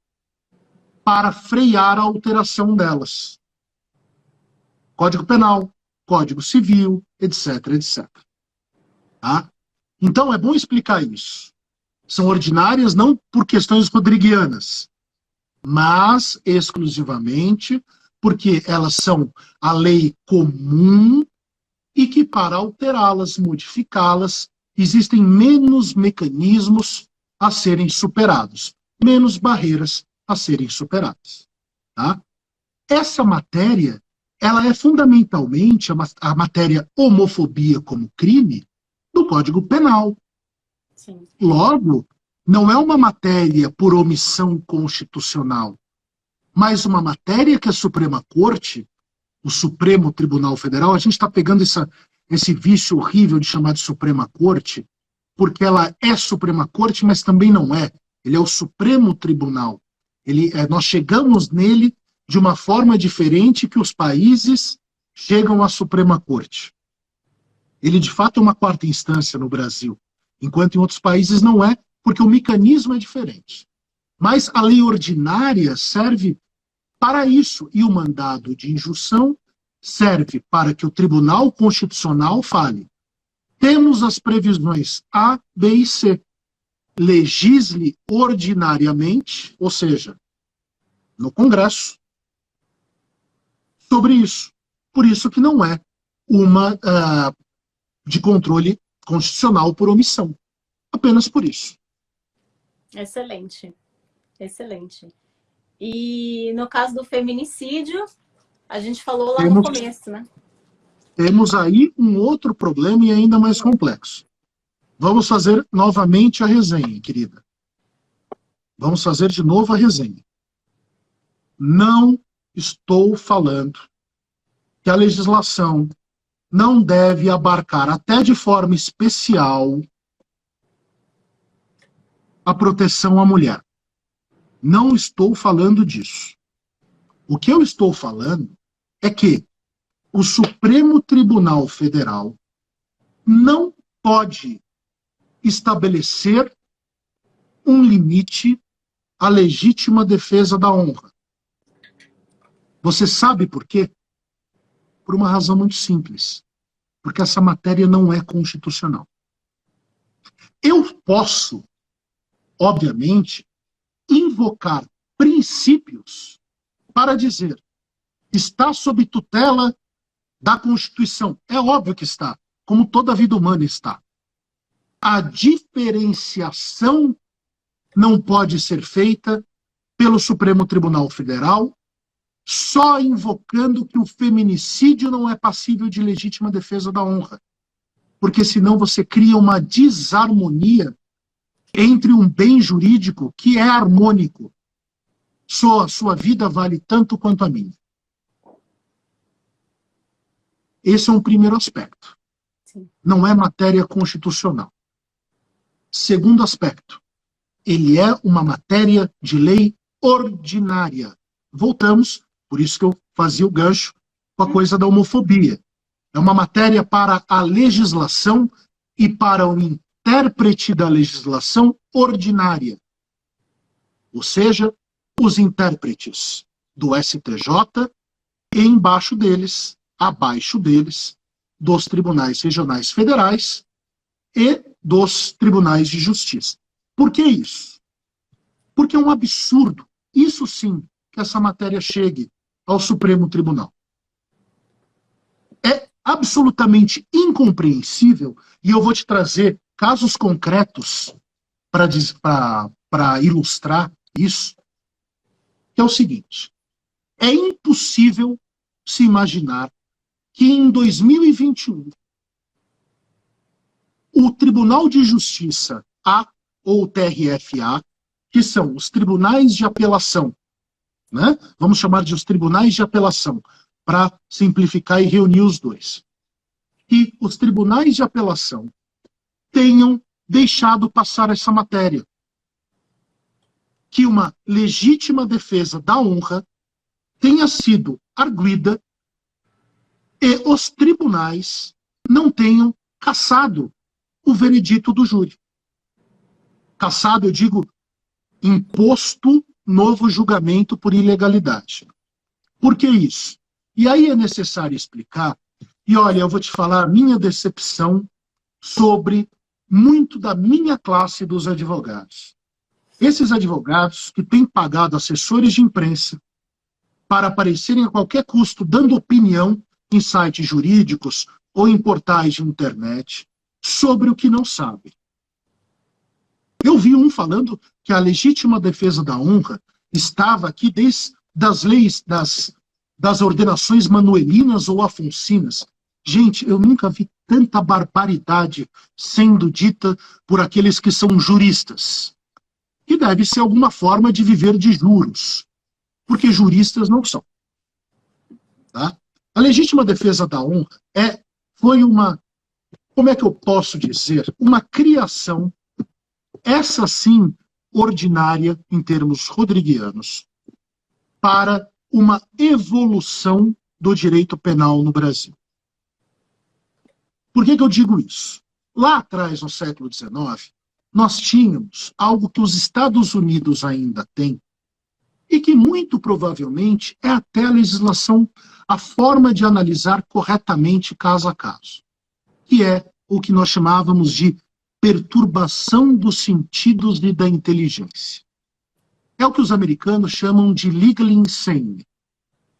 para frear a alteração delas. Código Penal, Código Civil, etc, etc. Tá? Então é bom explicar isso. São ordinárias não por questões rodriguianas, mas exclusivamente porque elas são a lei comum e que para alterá-las, modificá-las, existem menos mecanismos a serem superados, menos barreiras a serem superadas. Tá? Essa matéria, ela é fundamentalmente a matéria homofobia como crime do Código Penal. Sim. Logo, não é uma matéria por omissão constitucional, mas uma matéria que a Suprema Corte, o Supremo Tribunal Federal, a gente está pegando esse vício horrível de chamar de Suprema Corte, porque ela é Suprema Corte, mas também não é. Ele é o Supremo Tribunal. Nós chegamos nele de uma forma diferente que os países chegam à Suprema Corte. Ele, de fato, é uma quarta instância no Brasil, enquanto em outros países não é, porque o mecanismo é diferente. Mas a lei ordinária serve para isso, e o mandado de injunção serve para que o Tribunal Constitucional fale: temos as previsões A, B e C. Legisle ordinariamente, ou seja, no Congresso, sobre isso. Por isso que não é uma de controle constitucional por omissão. Apenas por isso. Excelente. Excelente. E no caso do feminicídio, a gente falou lá no começo, né? Temos aí um outro problema e ainda mais complexo. Vamos fazer novamente a resenha, querida. Vamos fazer de novo a resenha. Não estou falando que a legislação não deve abarcar, até de forma especial, a proteção à mulher. Não estou falando disso. O que eu estou falando é que o Supremo Tribunal Federal não pode estabelecer um limite à legítima defesa da honra. Você sabe por quê? Por uma razão muito simples. Porque essa matéria não é constitucional. Eu posso, obviamente, invocar princípios para dizer está sob tutela da Constituição. É óbvio que está, como toda a vida humana está. A diferenciação não pode ser feita pelo Supremo Tribunal Federal só invocando que o feminicídio não é passível de legítima defesa da honra. Porque senão você cria uma desarmonia entre um bem jurídico que é harmônico. Só a sua vida vale tanto quanto a minha. Esse é um primeiro aspecto. Sim. Não é matéria constitucional. Segundo aspecto, ele é uma matéria de lei ordinária. Voltamos, por isso que eu fazia o gancho com a coisa da homofobia. É uma matéria para a legislação e para o intérprete da legislação ordinária. Ou seja, os intérpretes do STJ e embaixo deles, abaixo deles, dos tribunais regionais federais e dos tribunais de justiça. Por que isso? Porque é um absurdo, isso sim, que essa matéria chegue ao Supremo Tribunal. É absolutamente incompreensível, e eu vou te trazer casos concretos para ilustrar isso, que é o seguinte: é impossível se imaginar que em 2021 o Tribunal de Justiça A ou o TRF-A, que são os tribunais de apelação, né? Vamos chamar de os tribunais de apelação, para simplificar e reunir os dois. E os tribunais de apelação tenham deixado passar essa matéria. Que uma legítima defesa da honra tenha sido arguida e os tribunais não tenham cassado o veredito do júri. Cassado, eu digo, imposto novo julgamento por ilegalidade. Por que isso? E aí é necessário explicar, e olha, eu vou te falar a minha decepção sobre muito da minha classe dos advogados. Esses advogados que têm pagado assessores de imprensa para aparecerem a qualquer custo dando opinião em sites jurídicos ou em portais de internet sobre o que não sabem. Eu vi um falando que a legítima defesa da honra estava aqui desde das leis, das ordenações manuelinas ou afoncinas. Gente, eu nunca vi tanta barbaridade sendo dita por aqueles que são juristas. Que deve ser alguma forma de viver de juros, porque juristas não são. Tá? A legítima defesa da honra foi uma, como é que eu posso dizer, uma criação, essa sim, ordinária, em termos rodriguianos, para uma evolução do direito penal no Brasil. Por que eu digo isso? Lá atrás, no século XIX, nós tínhamos algo que os Estados Unidos ainda têm, e que muito provavelmente é até a legislação, a forma de analisar corretamente caso a caso, que é o que nós chamávamos de perturbação dos sentidos e da inteligência. É o que os americanos chamam de legally insane.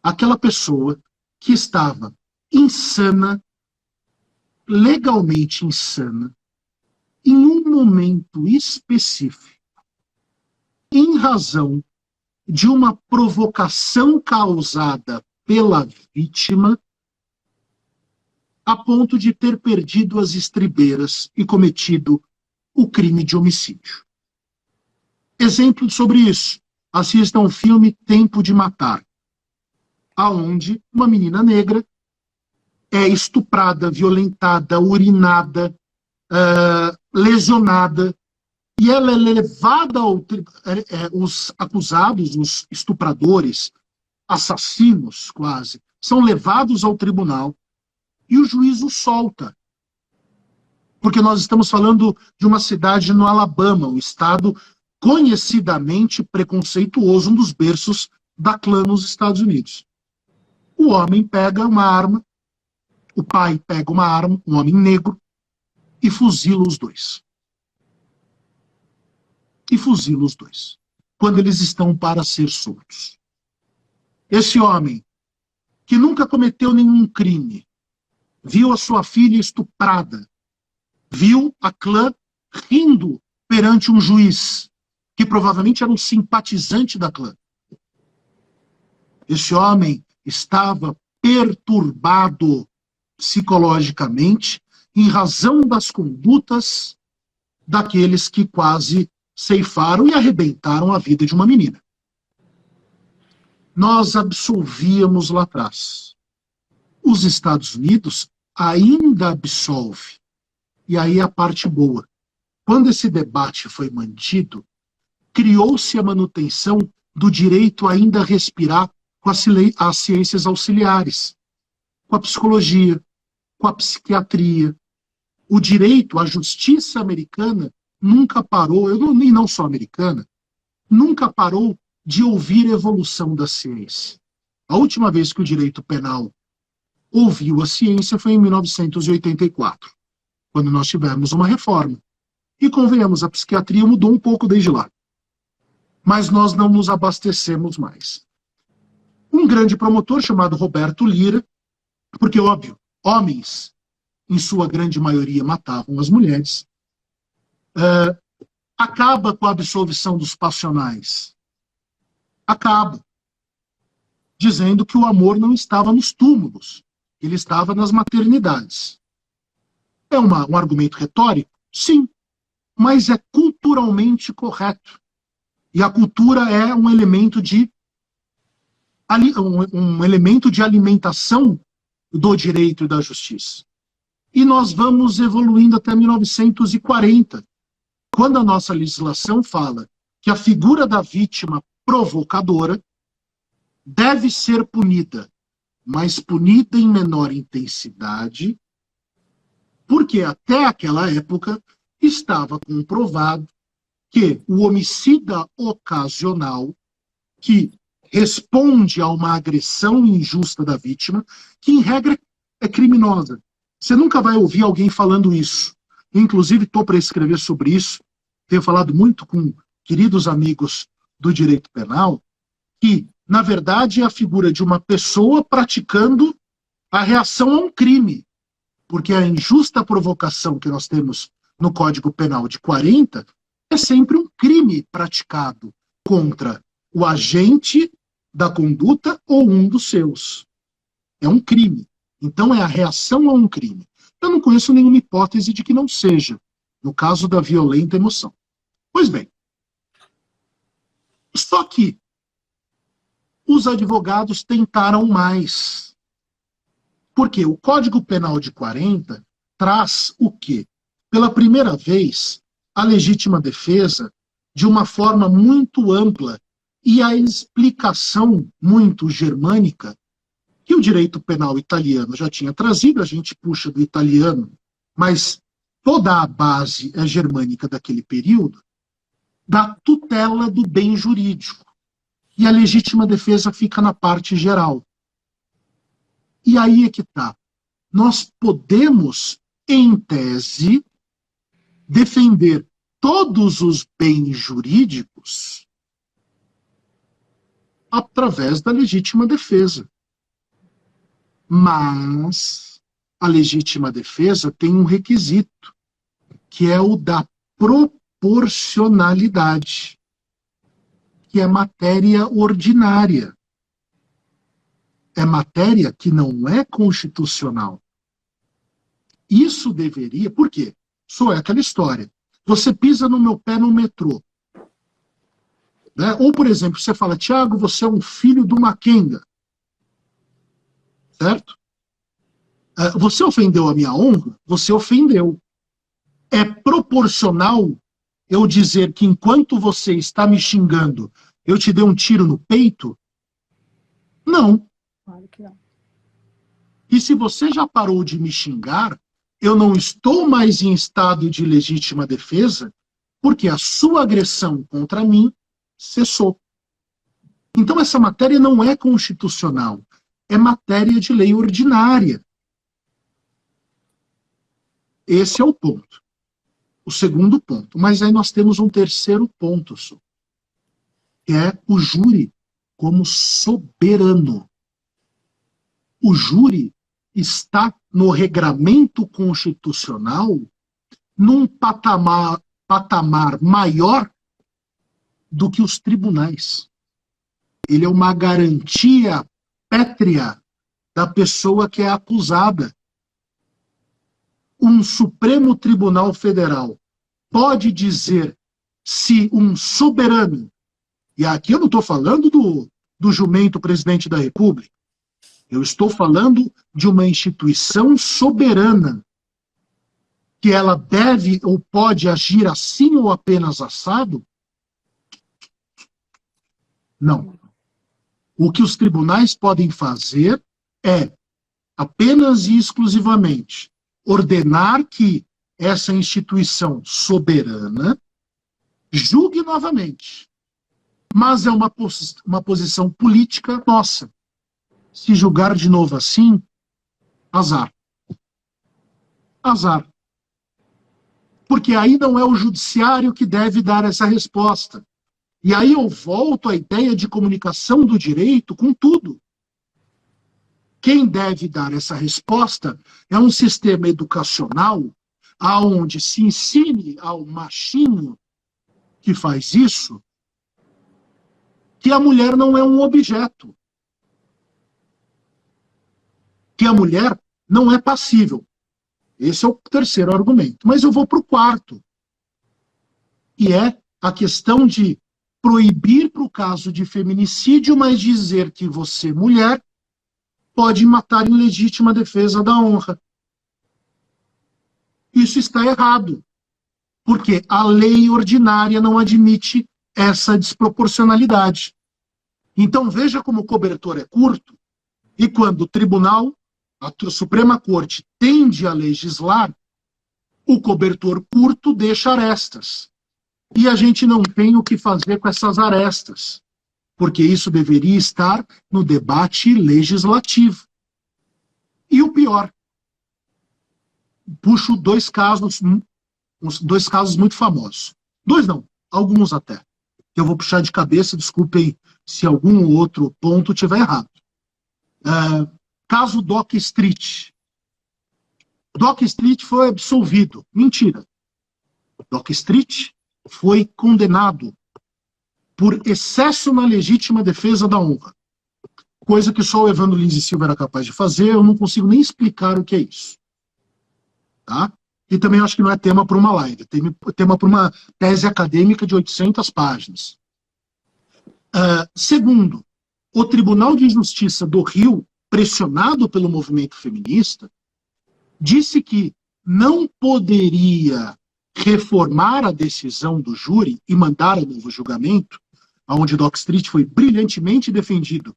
Aquela pessoa que estava insana, legalmente insana, em um momento específico, em razão de uma provocação causada pela vítima, a ponto de ter perdido as estribeiras e cometido o crime de homicídio. Exemplo sobre isso. Assistam ao filme Tempo de Matar, aonde uma menina negra é estuprada, violentada, urinada, lesionada, e ela é levada os acusados, os estupradores, assassinos quase, são levados ao tribunal e o juiz os solta. Porque nós estamos falando de uma cidade no Alabama, um estado conhecidamente preconceituoso, um dos berços da clã nos Estados Unidos. O homem pega uma arma, o pai pega uma arma, um homem negro, e fuzila os dois. E fuzila os dois, quando eles estão para ser soltos. Esse homem, que nunca cometeu nenhum crime, viu a sua filha estuprada, viu a clã rindo perante um juiz, que provavelmente era um simpatizante da clã. Esse homem estava perturbado psicologicamente em razão das condutas daqueles que quase ceifaram e arrebentaram a vida de uma menina. Nós absolvíamos lá atrás. Os Estados Unidos ainda absolve. E aí a parte boa. Quando esse debate foi mantido, criou-se a manutenção do direito a ainda respirar com as ciências auxiliares, com a psicologia, com a psiquiatria. O direito, a justiça americana nunca parou, e não só americana, nunca parou de ouvir a evolução da ciência. A última vez que o direito penal ouviu a ciência foi em 1984, quando nós tivemos uma reforma. E convenhamos, a psiquiatria mudou um pouco desde lá. Mas nós não nos abastecemos mais. Um grande promotor chamado Roberto Lira, porque, óbvio, homens, em sua grande maioria, matavam as mulheres, acaba com a absolvição dos passionais. Acaba. Dizendo que o amor não estava nos túmulos, ele estava nas maternidades. É um argumento retórico? Sim, mas é culturalmente correto. E a cultura é um elemento de alimentação do direito e da justiça. E nós vamos evoluindo até 1940, quando a nossa legislação fala que a figura da vítima provocadora deve ser punida, mas punida em menor intensidade, porque até aquela época estava comprovado que o homicida ocasional, que responde a uma agressão injusta da vítima, que em regra é criminosa. Você nunca vai ouvir alguém falando isso. Inclusive, estou para escrever sobre isso, tenho falado muito com queridos amigos do direito penal, que, na verdade, é a figura de uma pessoa praticando a reação a um crime. Porque a injusta provocação que nós temos no Código Penal de 40 é sempre um crime praticado contra o agente da conduta ou um dos seus. É um crime. Então é a reação a um crime. Eu não conheço nenhuma hipótese de que não seja, no caso da violenta emoção. Pois bem, só que os advogados tentaram mais. Porque o Código Penal de 40 traz o quê? Pela primeira vez, a legítima defesa de uma forma muito ampla e a explicação muito germânica que o direito penal italiano já tinha trazido, a gente puxa do italiano, mas toda a base é germânica daquele período, da tutela do bem jurídico. E a legítima defesa fica na parte geral. E aí é que está. Nós podemos, em tese, defender todos os bens jurídicos através da legítima defesa. Mas a legítima defesa tem um requisito, que é o da proporcionalidade, que é matéria ordinária. É matéria que não é constitucional. Isso deveria... Por quê? Só é aquela história. Você pisa no meu pé no metrô. Né? Ou, por exemplo, você fala, Tiago, você é um filho do Maquenga. Certo? Você ofendeu a minha honra? Você ofendeu. É proporcional eu dizer que enquanto você está me xingando, eu te dei um tiro no peito? Não. Claro que não. E se você já parou de me xingar, eu não estou mais em estado de legítima defesa, porque a sua agressão contra mim cessou. Então essa matéria não é constitucional, é matéria de lei ordinária. Esse é o ponto. O segundo ponto. Mas aí nós temos um terceiro ponto, que é o júri como soberano. O júri está no regramento constitucional num patamar maior do que os tribunais. Ele é uma garantia pétrea da pessoa que é acusada. Um Supremo Tribunal Federal pode dizer se um soberano, e aqui eu não estou falando do jumento presidente da República, eu estou falando de uma instituição soberana, que ela deve ou pode agir assim ou apenas assado? Não. O que os tribunais podem fazer é apenas e exclusivamente ordenar que essa instituição soberana julgue novamente. Mas é uma posição política nossa. Se julgar de novo assim, azar. Azar. Porque aí não é o judiciário que deve dar essa resposta. E aí eu volto à ideia de comunicação do direito com tudo. Quem deve dar essa resposta é um sistema educacional aonde se ensine ao machinho que faz isso que a mulher não é um objeto. Que a mulher não é passível. Esse é o terceiro argumento. Mas eu vou para o quarto. E é a questão de proibir para o caso de feminicídio, mas dizer que você, mulher, pode matar em legítima defesa da honra. Isso está errado. Porque a lei ordinária não admite essa desproporcionalidade. Então veja como o cobertor é curto, e quando o tribunal, a Suprema Corte, tende a legislar, o cobertor curto deixa arestas. E a gente não tem o que fazer com essas arestas, porque isso deveria estar no debate legislativo. E o pior, puxo dois casos muito famosos. Dois não, alguns até. Eu vou puxar de cabeça, desculpem se algum outro ponto estiver errado. Caso Doc Street. Doc Street foi absolvido. Mentira. Doc Street foi condenado por excesso na legítima defesa da honra. Coisa que só o Evandro Lins e Silva era capaz de fazer, eu não consigo nem explicar o que é isso. Tá? E também acho que não é tema para uma live, é tema para uma tese acadêmica de 800 páginas. Segundo, o Tribunal de Justiça do Rio, pressionado pelo movimento feminista, disse que não poderia reformar a decisão do júri e mandar a novo julgamento, onde Doc Street foi brilhantemente defendido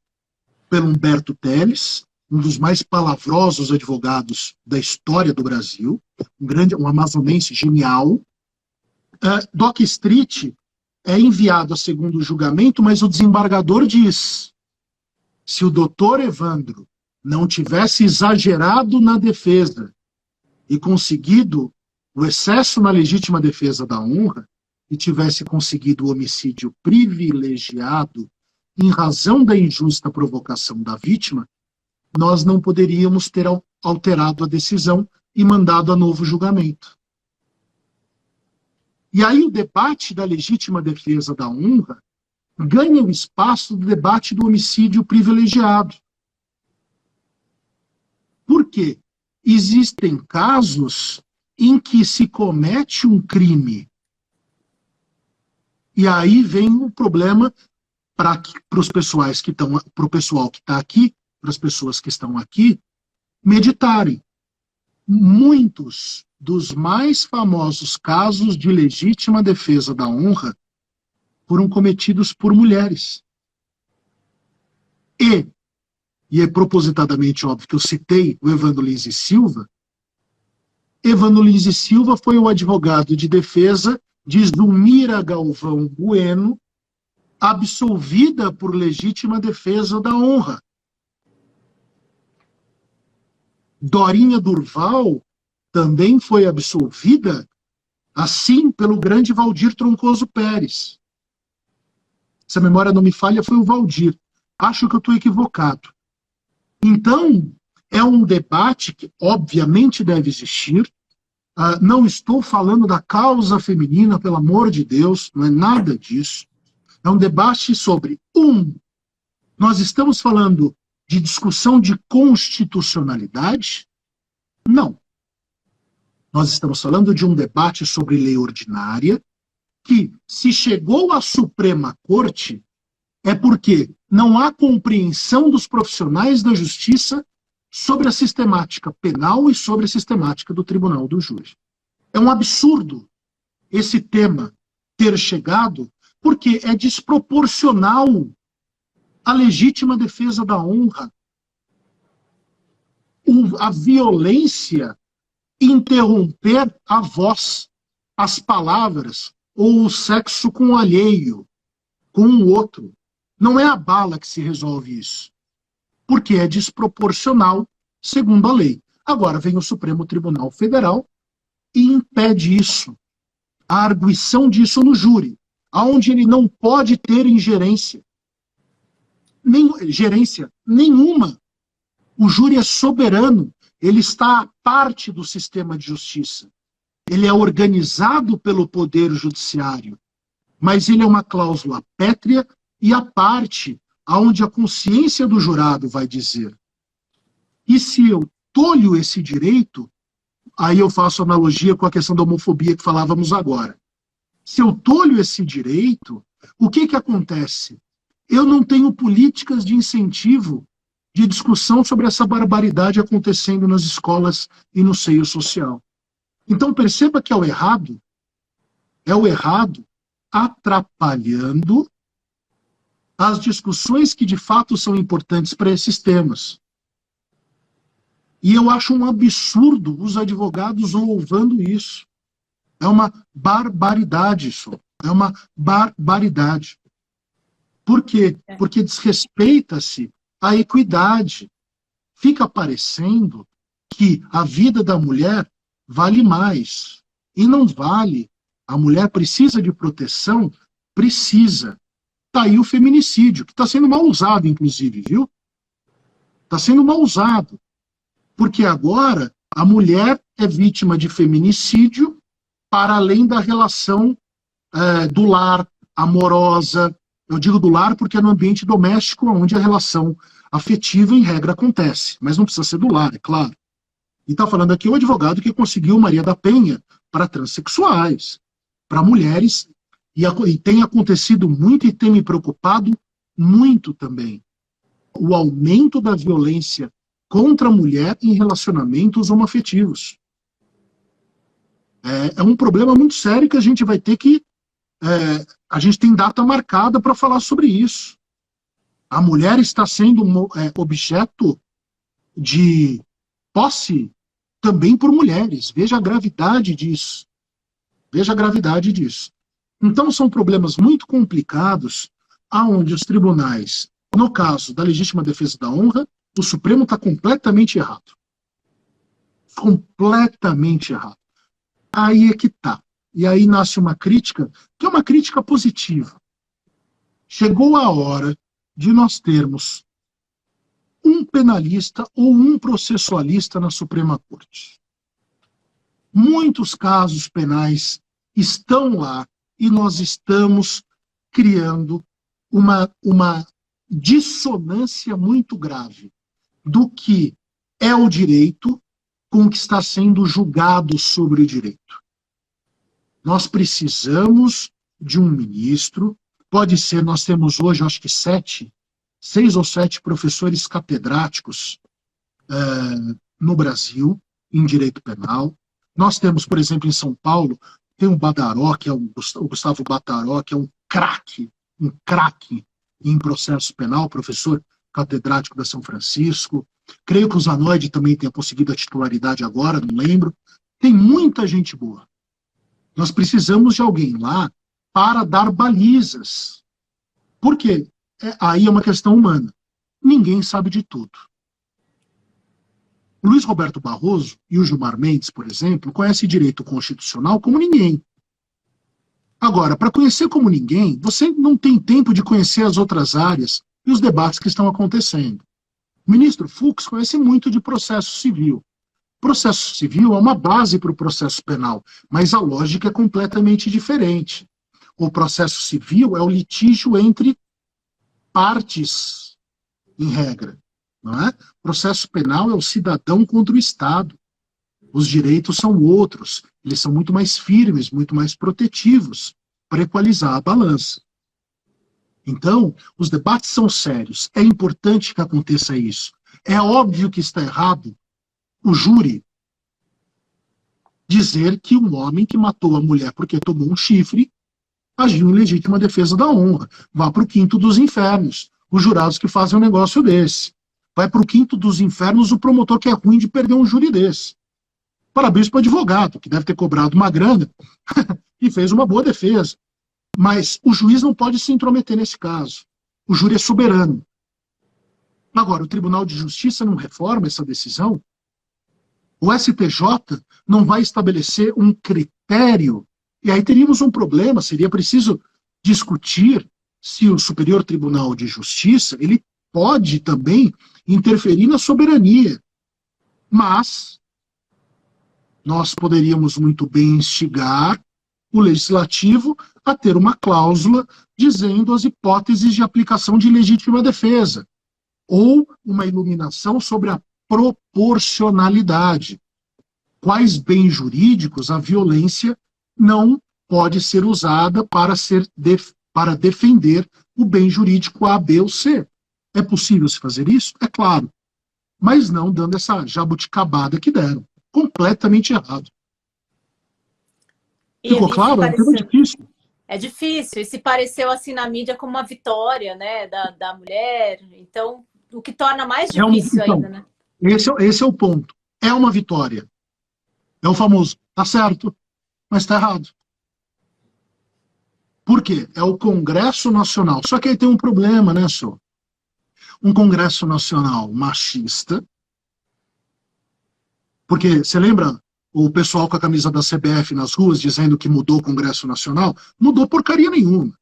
pelo Humberto Telles, um dos mais palavrosos advogados da história do Brasil, um amazonense genial. Doc Street é enviado a segundo julgamento, mas o desembargador diz: se o doutor Evandro não tivesse exagerado na defesa e conseguido o excesso na legítima defesa da honra, e tivesse conseguido o homicídio privilegiado em razão da injusta provocação da vítima, nós não poderíamos ter alterado a decisão e mandado a novo julgamento. E aí o debate da legítima defesa da honra ganha o espaço do debate do homicídio privilegiado. Por quê? Existem casos em que se comete um crime. E aí vem o problema para os pessoais que estão, para o pessoal que está aqui, para as pessoas que estão aqui, meditarem. Muitos dos mais famosos casos de legítima defesa da honra foram cometidos por mulheres. E e é propositadamente óbvio que eu citei o Evandro Lins e Silva. Evandro Lins e Silva foi o advogado de defesa de Zulmira Galvão Bueno, absolvida por legítima defesa da honra. Dorinha Durval também foi absolvida, assim, pelo grande Valdir Troncoso Pérez. Se a memória não me falha, foi o Valdir. Acho que eu estou equivocado. Então, é um debate que, obviamente, deve existir. Não estou falando da causa feminina, pelo amor de Deus, não é nada disso. É um debate sobre, nós estamos falando de discussão de constitucionalidade? Não. Nós estamos falando de um debate sobre lei ordinária, que, se chegou à Suprema Corte, é porque não há compreensão dos profissionais da justiça sobre a sistemática penal e sobre a sistemática do tribunal do júri. É um absurdo esse tema ter chegado, porque é desproporcional à legítima defesa da honra. A violência interromper a voz, as palavras, ou o sexo com o alheio, com o outro. Não é a bala que se resolve isso, porque é desproporcional, segundo a lei. Agora vem o Supremo Tribunal Federal e impede isso, a arguição disso no júri, onde ele não pode ter ingerência. Gerência nenhuma. O júri é soberano, ele está à parte do sistema de justiça. Ele é organizado pelo Poder Judiciário, mas ele é uma cláusula pétrea e à parte, aonde a consciência do jurado vai dizer. E se eu tolho esse direito, aí eu faço analogia com a questão da homofobia que falávamos agora. Se eu tolho esse direito, o que acontece? Eu não tenho políticas de incentivo de discussão sobre essa barbaridade acontecendo nas escolas e no seio social. Então perceba que é o errado atrapalhando as discussões que de fato são importantes para esses temas. E eu acho um absurdo os advogados louvando isso. É uma barbaridade isso. É uma barbaridade. Por quê? Porque desrespeita-se a equidade. Fica parecendo que a vida da mulher vale mais. E não vale. A mulher precisa de proteção? Precisa. Está aí o feminicídio, que está sendo mal usado, inclusive, viu? Está sendo mal usado. Porque agora a mulher é vítima de feminicídio para além da relação do lar, amorosa. Eu digo do lar porque é no ambiente doméstico onde a relação afetiva, em regra, acontece. Mas não precisa ser do lar, é claro. E está falando aqui o advogado que conseguiu Maria da Penha para transexuais, para mulheres, e tem acontecido muito e tem me preocupado muito também. O aumento da violência contra a mulher em relacionamentos homoafetivos. É um problema muito sério que a gente vai ter que... a gente tem data marcada para falar sobre isso. A mulher está sendo objeto de posse também por mulheres. Veja a gravidade disso. Veja a gravidade disso. Então são problemas muito complicados, aonde os tribunais, no caso da legítima defesa da honra, o Supremo está completamente errado. Completamente errado. Aí é que está. E aí nasce uma crítica, que é uma crítica positiva. Chegou a hora de nós termos um penalista ou um processualista na Suprema Corte. Muitos casos penais estão lá e nós estamos criando uma dissonância muito grave do que é o direito com o que está sendo julgado sobre o direito. Nós precisamos de um ministro, pode ser, nós temos hoje, acho que 6 ou 7 professores catedráticos no Brasil, em direito penal. Nós temos, por exemplo, em São Paulo, tem um Badaró, que é o Gustavo Badaró, que é um craque em processo penal, professor catedrático da São Francisco. Creio que o Zanoide também tenha conseguido a titularidade agora, não lembro. Tem muita gente boa. Nós precisamos de alguém lá para dar balizas. Por quê? Aí é uma questão humana. Ninguém sabe de tudo. O Luiz Roberto Barroso e o Gilmar Mendes, por exemplo, conhecem direito constitucional como ninguém. Agora, para conhecer como ninguém, você não tem tempo de conhecer as outras áreas e os debates que estão acontecendo. O ministro Fux conhece muito de processo civil. Processo civil é uma base para o processo penal, mas a lógica é completamente diferente. O processo civil é o litígio entre partes, em regra. Não é? O processo penal é o cidadão contra o Estado. Os direitos são outros. Eles são muito mais firmes, muito mais protetivos para equalizar a balança. Então, os debates são sérios. É importante que aconteça isso. É óbvio que está errado o júri dizer que um homem que matou a mulher porque tomou um chifre agiu em legítima defesa da honra. Vá para o quinto dos infernos. Os jurados que fazem um negócio desse. Vai para o quinto dos infernos o promotor que é ruim de perder um júri desse. Parabéns para o advogado, que deve ter cobrado uma grana e fez uma boa defesa. Mas o juiz não pode se intrometer nesse caso. O júri é soberano. Agora, o Tribunal de Justiça não reforma essa decisão? O STJ não vai estabelecer um critério? E aí teríamos um problema, seria preciso discutir se o Superior Tribunal de Justiça ele pode também interferir na soberania. Mas nós poderíamos muito bem instigar o Legislativo a ter uma cláusula dizendo as hipóteses de aplicação de legítima defesa, ou uma iluminação sobre a proporcionalidade. Quais bens jurídicos a violência não pode ser usada para defender o bem jurídico A, B ou C. É possível se fazer isso? É claro. Mas não dando essa jabuticabada que deram. Completamente errado. Ficou claro? É muito difícil. É difícil. E se pareceu assim na mídia como uma vitória, né, da mulher. Então, o que torna mais difícil ainda, né? Esse é o ponto. É uma vitória. É o famoso, tá certo, mas tá errado. Por quê? É o Congresso Nacional. Só que aí tem um problema, né, senhor? Um Congresso Nacional machista. Porque, você lembra o pessoal com a camisa da CBF nas ruas dizendo que mudou o Congresso Nacional? Mudou porcaria nenhuma.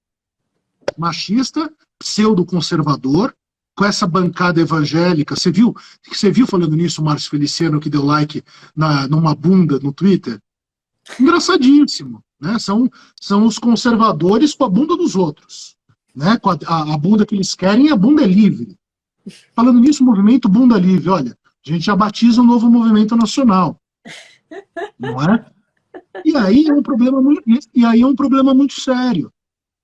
Machista, pseudo-conservador, com essa bancada evangélica. Você viu falando nisso, o Márcio Feliciano, que deu like numa bunda no Twitter? Engraçadíssimo. Né? São os conservadores com a bunda dos outros. Né? Com a bunda que eles querem, a bunda é livre. Falando nisso, movimento Bunda Livre, olha, a gente já batiza um novo movimento nacional. Não é? E aí é um problema muito sério.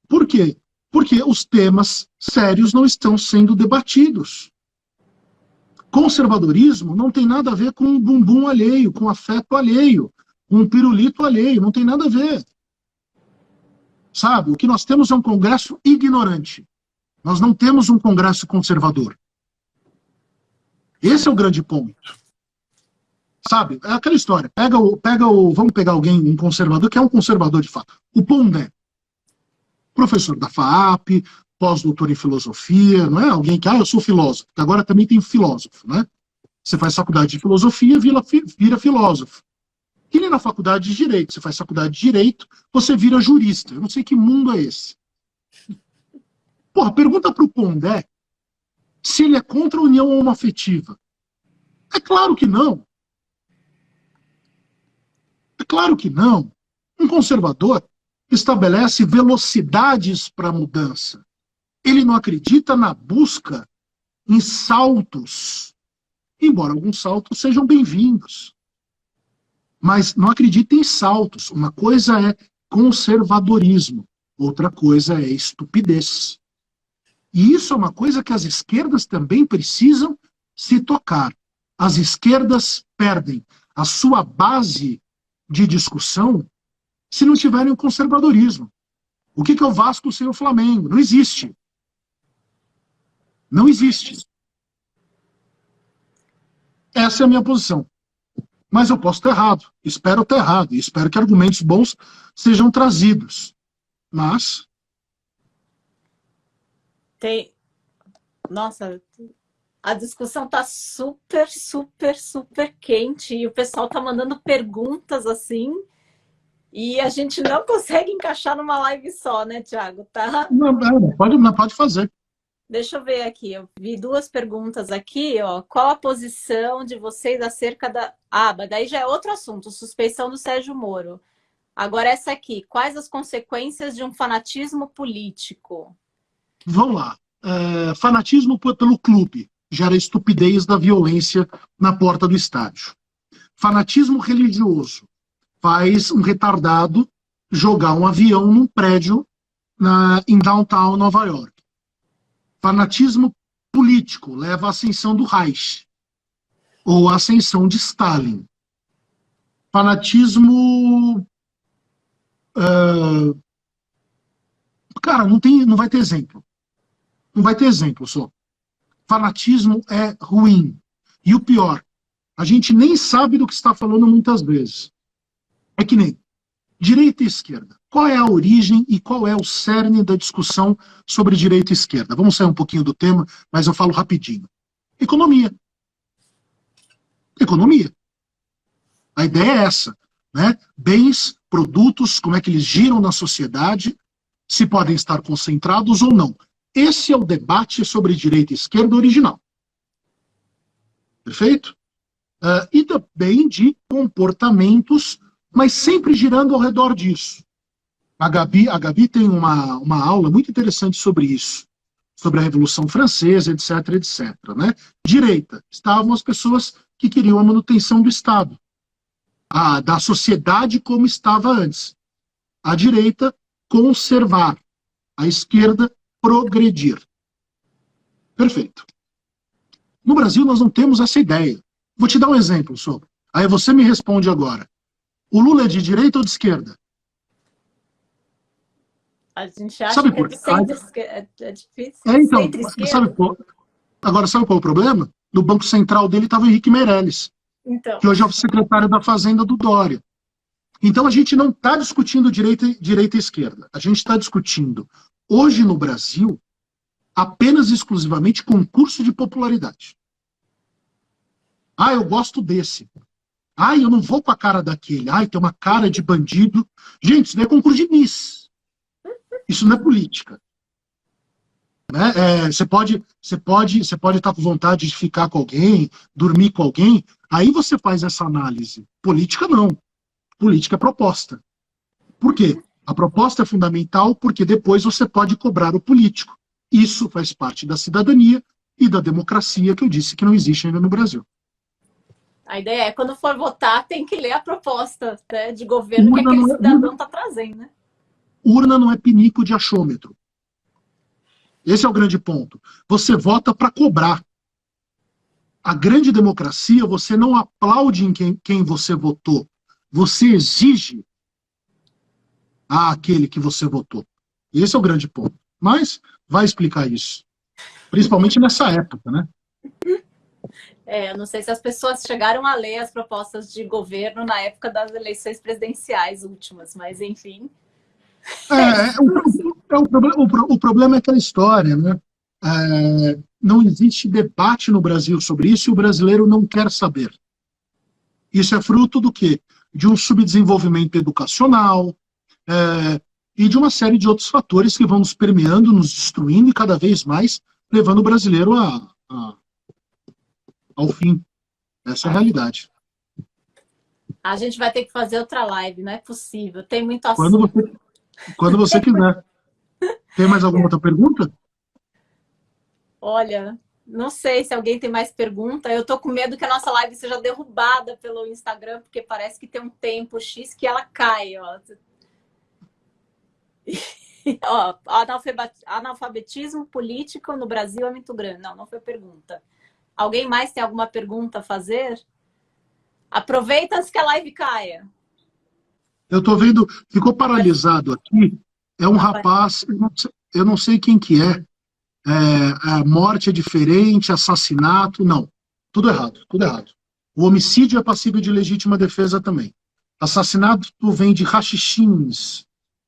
Por quê? Porque os temas sérios não estão sendo debatidos. Conservadorismo não tem nada a ver com um bumbum alheio, com afeto alheio, com um pirulito alheio, não tem nada a ver. Sabe, o que nós temos é um Congresso ignorante. Nós não temos um Congresso conservador. Esse é o grande ponto. Sabe, é aquela história. Vamos pegar alguém, um conservador, que é um conservador de fato. O Pondé. Professor da FAAP, pós-doutor em filosofia, não é? Alguém que, eu sou filósofo, que agora também tem filósofo, né? Você faz faculdade de filosofia, vira filósofo. Que nem na faculdade de direito. Você faz faculdade de direito, você vira jurista. Eu não sei que mundo é esse. Porra, pergunta pro Pondé se ele é contra a união homoafetiva. É claro que não. É claro que não. Um conservador estabelece velocidades para a mudança. Ele não acredita na busca em saltos, embora alguns saltos sejam bem-vindos. Mas não acredita em saltos. Uma coisa é conservadorismo, outra coisa é estupidez. E isso é uma coisa que as esquerdas também precisam se tocar. As esquerdas perdem a sua base de discussão se não tiverem o conservadorismo. O que é o Vasco sem o Flamengo? Não existe. Não existe. Essa é a minha posição. Mas eu posso estar errado, espero estar errado, e espero que argumentos bons sejam trazidos. Mas... Nossa, a discussão tá super, super, super quente e o pessoal tá mandando perguntas assim e a gente não consegue encaixar numa live só, né, Thiago? Tá? Não pode fazer. Deixa eu ver aqui, eu vi duas perguntas aqui, ó. Qual a posição de vocês acerca da... daí já é outro assunto, suspeição do Sérgio Moro. Agora essa aqui, quais as consequências de um fanatismo político? Vamos lá. Fanatismo pelo clube gera estupidez da violência na porta do estádio. Fanatismo religioso faz um retardado jogar um avião num prédio em downtown Nova York. Fanatismo político leva à ascensão do Reich ou à ascensão de Stalin. Fanatismo... Cara, não vai ter exemplo. Não vai ter exemplo só. Fanatismo é ruim. E o pior, a gente nem sabe do que está falando muitas vezes. É que nem direita e esquerda. Qual é a origem e qual é o cerne da discussão sobre direita e esquerda? Vamos sair um pouquinho do tema, mas eu falo rapidinho. Economia. Economia. A ideia é essa, né? Bens, produtos, como é que eles giram na sociedade, se podem estar concentrados ou não. Esse é o debate sobre direita e esquerda original. Perfeito? E também de comportamentos, mas sempre girando ao redor disso. A Gabi tem uma aula muito interessante sobre isso, sobre a Revolução Francesa, etc, etc. Né? Direita, estavam as pessoas que queriam a manutenção do Estado, da sociedade como estava antes. A direita, conservar. A esquerda, progredir. Perfeito. No Brasil, nós não temos essa ideia. Vou te dar um exemplo, sobre. Aí você me responde agora. O Lula é de direita ou de esquerda? A gente acha que é de centro-esquerda. É difícil. Então, agora sabe qual é o problema? No Banco Central dele estava o Henrique Meirelles, que hoje é o secretário da Fazenda do Dória. Então a gente não está discutindo direita e esquerda. A gente está discutindo, hoje no Brasil, apenas exclusivamente concurso de popularidade. Eu gosto desse. Eu não vou com a cara daquele. Tem uma cara de bandido. Gente, isso não é concurso de Miss. Isso não é política. Né? Você pode estar com vontade de ficar com alguém, dormir com alguém, aí você faz essa análise. Política não. Política é proposta. Por quê? A proposta é fundamental porque depois você pode cobrar o político. Isso faz parte da cidadania e da democracia que eu disse que não existe ainda no Brasil. A ideia é, quando for votar, tem que ler a proposta, né, de governo que aquele cidadão está trazendo. Né? Urna não é pinico de achômetro. Esse é o grande ponto. Você vota para cobrar. A grande democracia, você não aplaude em quem você votou. Você exige àquele que você votou. Esse é o grande ponto. Mas vai explicar isso. Principalmente nessa época, né? Eu não sei se as pessoas chegaram a ler as propostas de governo na época das eleições presidenciais últimas, mas enfim. O problema é aquela história, né? Não existe debate no Brasil sobre isso e o brasileiro não quer saber. Isso é fruto do quê? De um subdesenvolvimento educacional e de uma série de outros fatores que vão nos permeando, nos destruindo e cada vez mais levando o brasileiro ao fim. Essa é a realidade. A gente vai ter que fazer outra live, não é possível. Tem muito assunto. Quando você quiser. Tem mais alguma outra pergunta? Olha, não sei se alguém tem mais pergunta. Eu tô com medo que a nossa live seja derrubada pelo Instagram, porque parece que tem um tempo X que ela cai. Analfabetismo político no Brasil é muito grande. Não foi pergunta. Alguém mais tem alguma pergunta a fazer? Aproveita antes que a live caia. Eu tô vendo, ficou paralisado aqui. É um rapaz, eu não sei quem que é. A morte é diferente, assassinato, não. Tudo errado, tudo errado. O homicídio é passível de legítima defesa também. Assassinato vem de rachixins,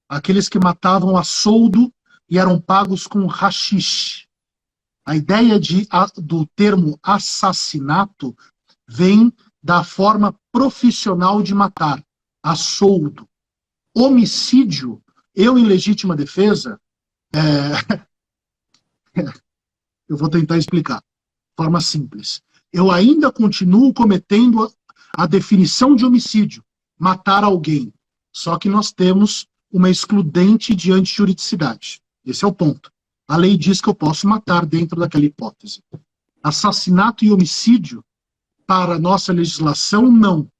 aqueles que matavam a soldo e eram pagos com haxixe. A ideia do termo assassinato vem da forma profissional de matar, a soldo. Homicídio, eu em legítima defesa, eu vou tentar explicar de forma simples. Eu ainda continuo cometendo a definição de homicídio, matar alguém. Só que nós temos uma excludente de antijuridicidade. Esse é o ponto. A lei diz que eu posso matar dentro daquela hipótese. Assassinato e homicídio, para a nossa legislação, não.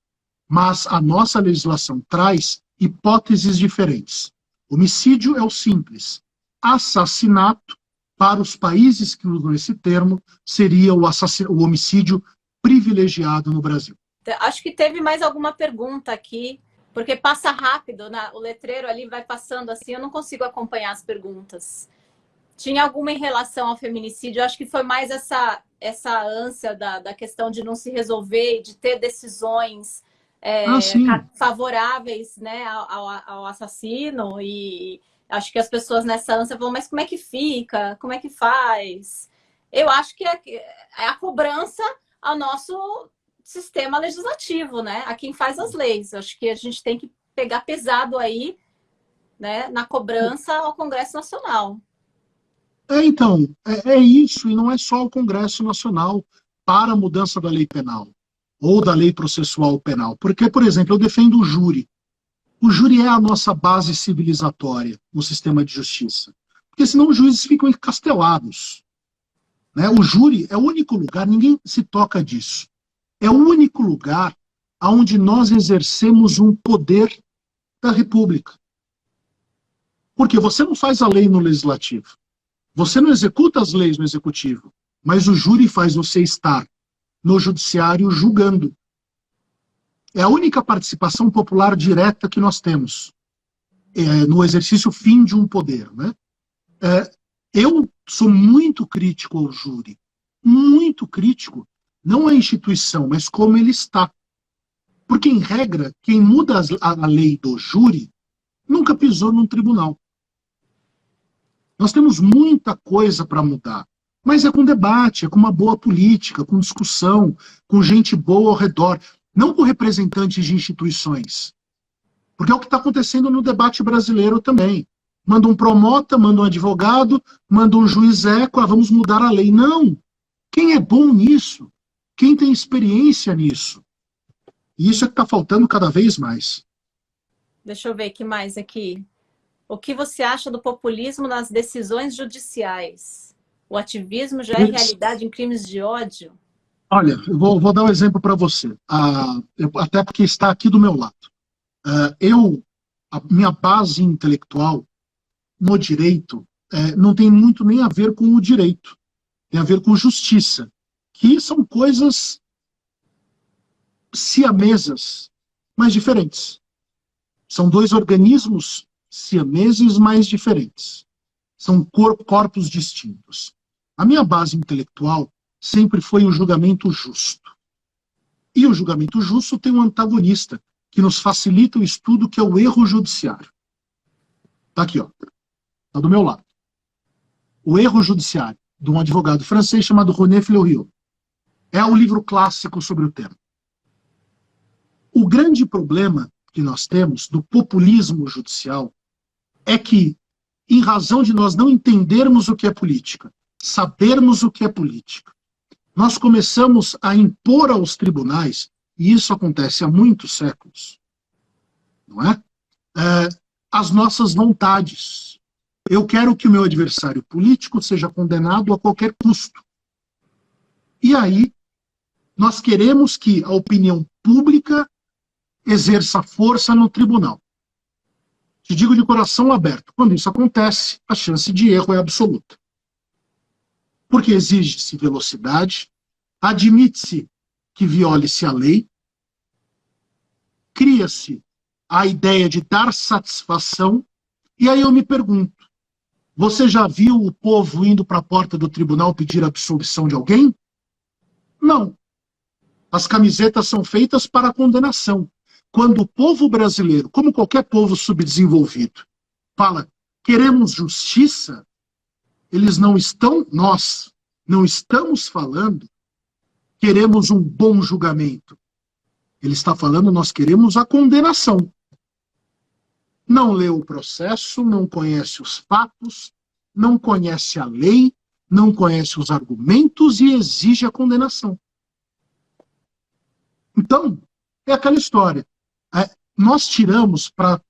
Mas a nossa legislação traz hipóteses diferentes. Homicídio é o simples. Assassinato, para os países que usam esse termo, seria o homicídio privilegiado no Brasil. Acho que teve mais alguma pergunta aqui, porque passa rápido, né? O letreiro ali vai passando assim, eu não consigo acompanhar as perguntas. Tinha alguma em relação ao feminicídio? Acho que foi mais essa ânsia da questão de não se resolver, de ter decisões favoráveis, né, ao assassino, e acho que as pessoas nessa ânsia vão, mas como é que fica? Como é que faz? Eu acho que é a cobrança ao nosso sistema legislativo, né? A quem faz as leis. Acho que a gente tem que pegar pesado aí, né, na cobrança ao Congresso Nacional. Então, é isso, e não é só o Congresso Nacional para a mudança da lei penal ou da lei processual penal. Porque, por exemplo, eu defendo o júri. O júri é a nossa base civilizatória no sistema de justiça. Porque senão os juízes ficam encastelados. Né? O júri é o único lugar, ninguém se toca disso. É o único lugar onde nós exercemos um poder da República. Porque você não faz a lei no legislativo. Você não executa as leis no executivo. Mas o júri faz você estar no judiciário julgando. É a única participação popular direta que nós temos no exercício fim de um poder. Né? Eu sou muito crítico ao júri. Muito crítico. Não a instituição, mas como ele está. Porque, em regra, quem muda a lei do júri nunca pisou num tribunal. Nós temos muita coisa para mudar, mas é com debate, é com uma boa política, com discussão, com gente boa ao redor, não com representantes de instituições. Porque é o que está acontecendo no debate brasileiro também. Manda um promota, manda um advogado, manda um juiz eco, vamos mudar a lei. Não! Quem é bom nisso? Quem tem experiência nisso? E isso é que está faltando cada vez mais. Deixa eu ver o que mais aqui. O que você acha do populismo nas decisões judiciais? O ativismo já é realidade em crimes de ódio? Olha, eu vou dar um exemplo para você, até porque está aqui do meu lado. A minha base intelectual no direito não tem muito nem a ver com o direito, tem a ver com justiça, que são coisas siamesas, mas diferentes. São dois organismos siameses, mas diferentes. São corpos distintos. A minha base intelectual sempre foi o julgamento justo. E o julgamento justo tem um antagonista que nos facilita o estudo, que é o erro judiciário. Está aqui, ó. Está do meu lado. O erro judiciário, de um advogado francês chamado René Fleuriot. É o livro clássico sobre o tema. O grande problema que nós temos do populismo judicial é que, em razão de nós não entendermos o que é política, sabermos o que é política, nós começamos a impor aos tribunais, e isso acontece há muitos séculos, não é? As nossas vontades. Eu quero que o meu adversário político seja condenado a qualquer custo. E aí, nós queremos que a opinião pública exerça força no tribunal. Te digo de coração aberto, quando isso acontece, a chance de erro é absoluta. Porque exige-se velocidade, admite-se que viole-se a lei, cria-se a ideia de dar satisfação, e aí eu me pergunto, você já viu o povo indo para a porta do tribunal pedir a absolvição de alguém? Não. As camisetas são feitas para a condenação. Quando o povo brasileiro, como qualquer povo subdesenvolvido, fala, queremos justiça, nós não estamos falando, queremos um bom julgamento. Ele está falando, nós queremos a condenação. Não leu o processo, não conhece os fatos, não conhece a lei, não conhece os argumentos e exige a condenação. Então, é aquela história. Nós tiramos, para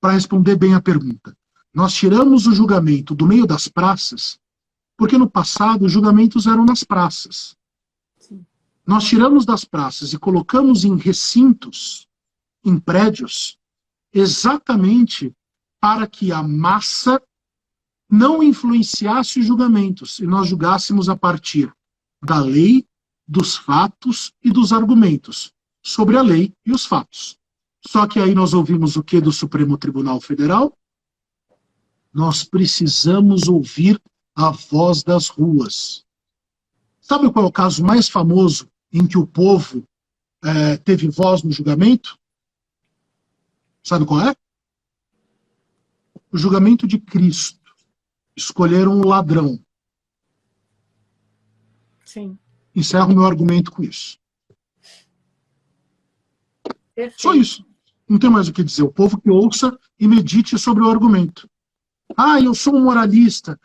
responder bem a pergunta, nós tiramos o julgamento do meio das praças, porque no passado os julgamentos eram nas praças. Sim. Nós tiramos das praças e colocamos em recintos, em prédios, exatamente para que a massa não influenciasse os julgamentos e nós julgássemos a partir da lei, dos fatos e dos argumentos sobre a lei e os fatos. Só que aí nós ouvimos o que do Supremo Tribunal Federal? Nós precisamos ouvir a voz das ruas. Sabe qual é o caso mais famoso em que o povo teve voz no julgamento? Sabe qual é? O julgamento de Cristo. Escolheram o ladrão. Sim. Encerro o meu argumento com isso. Perfeito. Só isso. Não tem mais o que dizer. O povo que ouça e medite sobre o argumento. Ah, eu sou um moralista.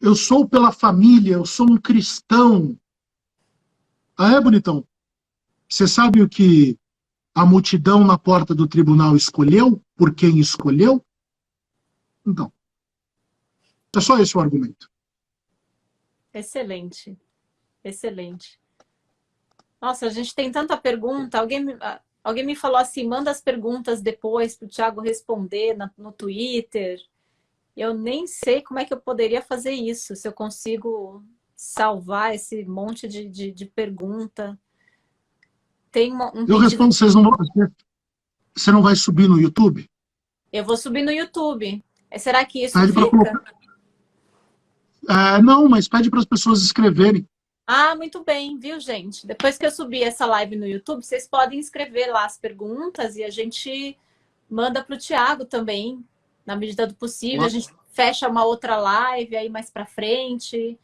Eu sou pela família. Eu sou um cristão. Ah, é, bonitão? Você sabe o que a multidão na porta do tribunal escolheu? Por quem escolheu? Então. É só esse o argumento. Excelente. Excelente. Nossa, a gente tem tanta pergunta. Alguém me falou assim, manda as perguntas depois para o Thiago responder no Twitter. Eu nem sei como é que eu poderia fazer isso, se eu consigo salvar esse monte de pergunta. Tem eu respondo, você não vai subir no YouTube? Eu vou subir no YouTube. Será que isso pede fica? Não, mas pede para as pessoas escreverem. Ah, muito bem, viu, gente? Depois que eu subir essa live no YouTube, vocês podem escrever lá as perguntas e a gente manda para o Thiago também, na medida do possível. A gente fecha uma outra live aí mais para frente.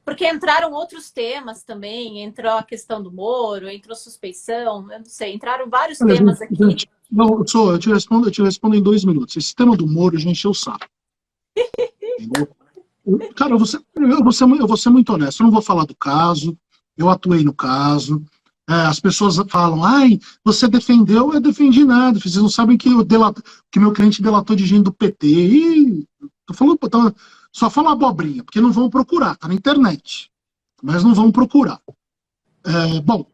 Porque entraram outros temas também. Entrou a questão do Moro, entrou suspeição, eu não sei. Entraram vários temas aqui. Gente, não, eu te respondo em 2 minutos. Esse tema do Moro, a gente encheu o saco. Entendeu? Cara, eu vou ser muito honesto. Eu não vou falar do caso. Eu atuei no caso. As pessoas falam, ai, você defendeu. Eu defendi nada. Vocês não sabem que meu cliente delatou de gente do PT. Ih, tô falando, só fala abobrinha, porque não vão procurar. Tá na internet. Mas não vão procurar. Bom,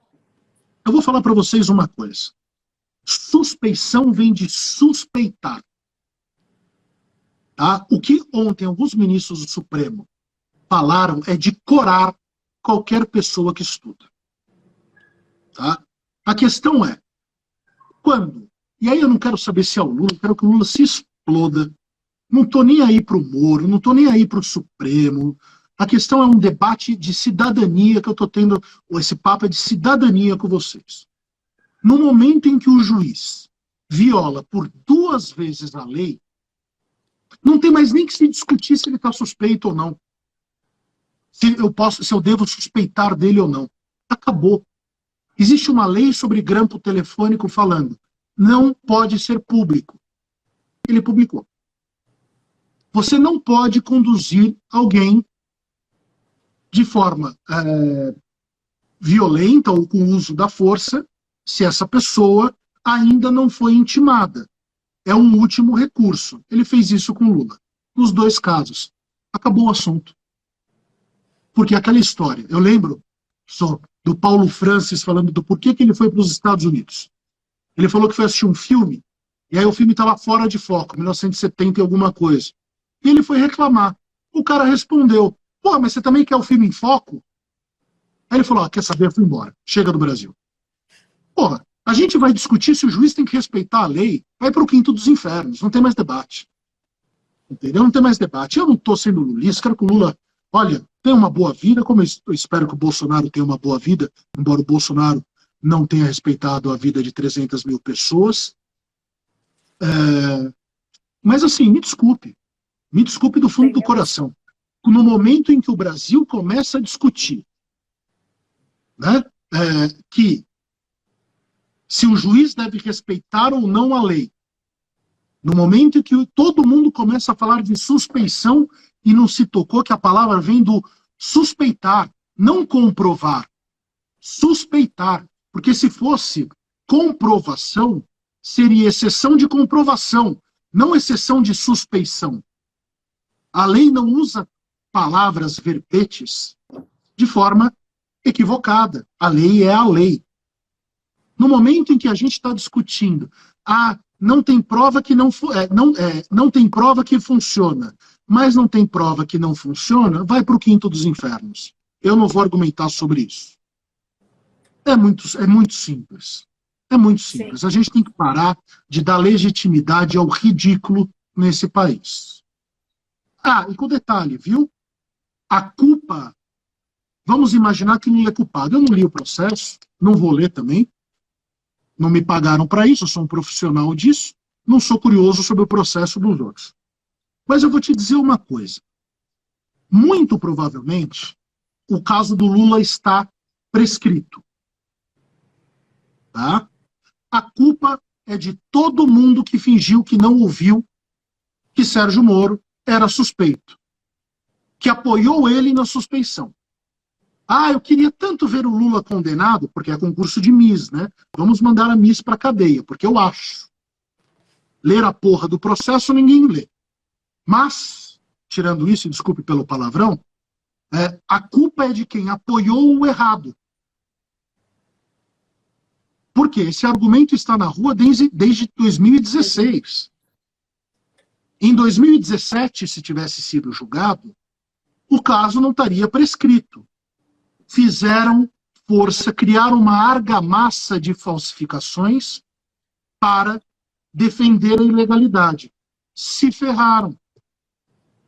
eu vou falar para vocês uma coisa. Suspeição vem de suspeitar. Tá? O que ontem alguns ministros do Supremo falaram é de corar qualquer pessoa que estuda. Tá? A questão é, quando? E aí eu não quero saber se é o Lula, eu quero que o Lula se exploda. Não estou nem aí para o Moro, não estou nem aí para o Supremo. A questão é um debate de cidadania que eu estou tendo, esse papo é de cidadania com vocês. No momento em que o juiz viola por 2 vezes a lei, não tem mais nem que se discutir se ele está suspeito ou não. Se eu devo suspeitar dele ou não. Acabou. Existe uma lei sobre grampo telefônico falando, não pode ser público. Ele publicou. Você não pode conduzir alguém de forma violenta ou com uso da força se essa pessoa ainda não foi intimada. É um último recurso. Ele fez isso com Lula. Nos 2 casos. Acabou o assunto. Porque aquela história, eu lembro só do Paulo Francis falando do porquê que ele foi para os Estados Unidos. Ele falou que foi assistir um filme, e aí o filme estava fora de foco, 1970 e alguma coisa. E ele foi reclamar. O cara respondeu, pô, mas você também quer o filme em foco? Aí ele falou, quer saber, eu fui embora. Chega do Brasil. Porra, a gente vai discutir se o juiz tem que respeitar a lei, vai para o quinto dos infernos, não tem mais debate. Entendeu? Não tem mais debate. Eu não estou sendo lulista, quero que o Lula, olha, tenha uma boa vida, como eu espero que o Bolsonaro tenha uma boa vida, embora o Bolsonaro não tenha respeitado a vida de 300 mil pessoas. Mas assim, me desculpe do fundo do coração. No momento em que o Brasil começa a discutir, né, que se o juiz deve respeitar ou não a lei, no momento em que todo mundo começa a falar de suspeição e não se tocou que a palavra vem do suspeitar, não comprovar, suspeitar, porque se fosse comprovação, seria exceção de comprovação, não exceção de suspeição. A lei não usa palavras verbetes de forma equivocada. A lei é a lei. No momento em que a gente está discutindo, não tem prova que não tem prova que funciona, mas não tem prova que não funciona, vai para o quinto dos infernos. Eu não vou argumentar sobre isso. É muito simples. É muito simples. Sim. A gente tem que parar de dar legitimidade ao ridículo nesse país. E com detalhe, viu? A culpa... Vamos imaginar que Lula é culpado. Eu não li o processo, não vou ler também. Não me pagaram para isso, eu sou um profissional disso. Não sou curioso sobre o processo dos outros. Mas eu vou te dizer uma coisa. Muito provavelmente, o caso do Lula está prescrito. Tá? A culpa é de todo mundo que fingiu que não ouviu que Sérgio Moro era suspeito, que apoiou ele na suspeição. Eu queria tanto ver o Lula condenado, porque é concurso de Miss, né? Vamos mandar a Miss para cadeia, porque eu acho. Ler a porra do processo ninguém lê. Mas, tirando isso, desculpe pelo palavrão, a culpa é de quem apoiou o errado. Porque esse argumento está na rua desde 2016. Em 2017, se tivesse sido julgado, o caso não estaria prescrito. Fizeram força, criaram uma argamassa de falsificações para defender a ilegalidade. Se ferraram.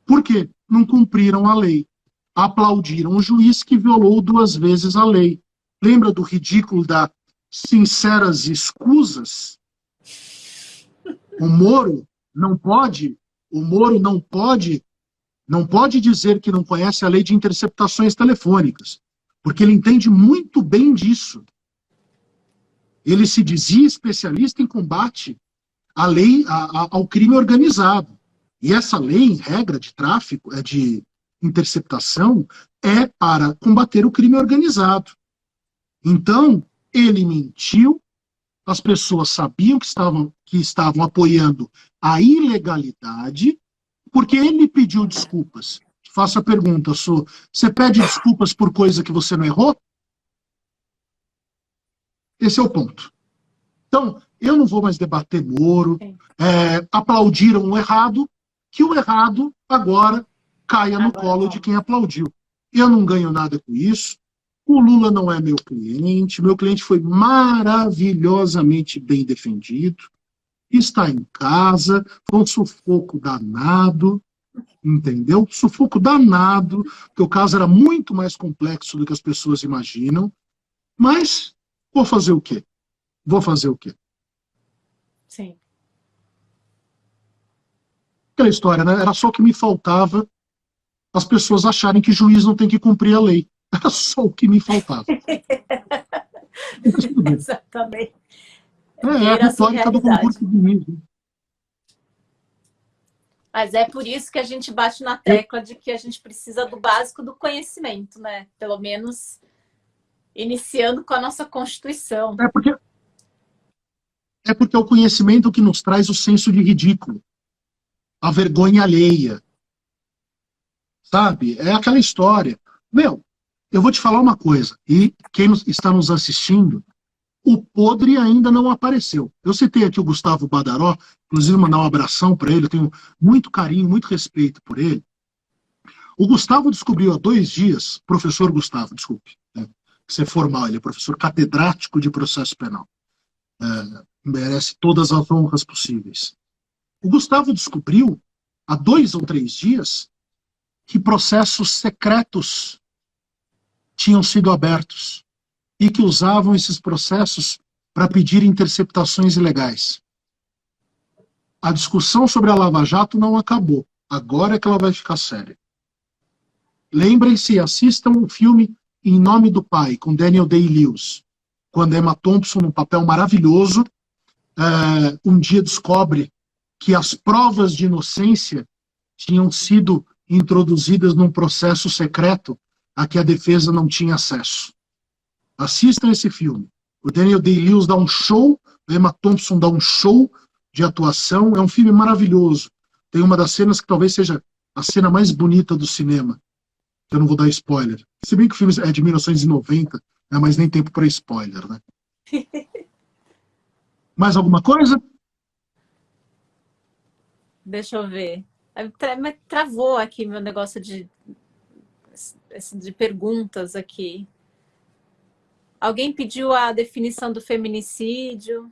Por quê? Não cumpriram a lei. Aplaudiram o juiz que violou 2 vezes a lei. Lembra do ridículo das sinceras escusas? O Moro não pode dizer que não conhece a lei de interceptações telefônicas, porque ele entende muito bem disso. Ele se dizia especialista em combate à lei, ao crime organizado. E essa lei, em regra de tráfico, de interceptação, é para combater o crime organizado. Então, ele mentiu, as pessoas sabiam que estavam apoiando a ilegalidade, porque ele pediu desculpas. Faço a pergunta, você pede desculpas por coisa que você não errou? Esse é o ponto. Então, eu não vou mais debater Moro. Aplaudiram o errado, que o errado agora caia no colo de quem aplaudiu. Eu não ganho nada com isso. O Lula não é meu cliente foi maravilhosamente bem defendido, está em casa, foi um sufoco danado, entendeu? Sufoco danado, porque o caso era muito mais complexo do que as pessoas imaginam, mas vou fazer o quê? Sim. Aquela história, né? Era só o que me faltava as pessoas acharem que juiz não tem que cumprir a lei. Era só o que me faltava. Exatamente. É a retórica do concurso de Miss. Mas é por isso que a gente bate na tecla de que a gente precisa do básico do conhecimento, né? Pelo menos iniciando com a nossa Constituição. É porque é o conhecimento que nos traz o senso de ridículo, a vergonha alheia. Sabe? É aquela história. Eu vou te falar uma coisa, e quem está nos assistindo, o podre ainda não apareceu. Eu citei aqui o Gustavo Badaró, inclusive mandar um abração para ele, eu tenho muito carinho, muito respeito por ele. O Gustavo descobriu há 2 dias, professor Gustavo, desculpe, ser formal, ele é professor catedrático de processo penal. Merece todas as honras possíveis. O Gustavo descobriu, há 2 ou 3 dias, que processos secretos tinham sido abertos e que usavam esses processos para pedir interceptações ilegais. A discussão sobre a Lava Jato não acabou. Agora é que ela vai ficar séria. Lembrem-se e assistam o filme Em Nome do Pai, com Daniel Day-Lewis, quando Emma Thompson, num papel maravilhoso, um dia descobre que as provas de inocência tinham sido introduzidas num processo secreto a que a defesa não tinha acesso. Assistam esse filme. O Daniel Day-Lewis dá um show, a Emma Thompson dá um show de atuação. É um filme maravilhoso. Tem uma das cenas que talvez seja a cena mais bonita do cinema. Eu não vou dar spoiler. Se bem que o filme é de 1990, né, mas nem tempo para spoiler, né? Mais alguma coisa? Deixa eu ver. Travou aqui meu negócio de perguntas aqui. Alguém pediu a definição do feminicídio?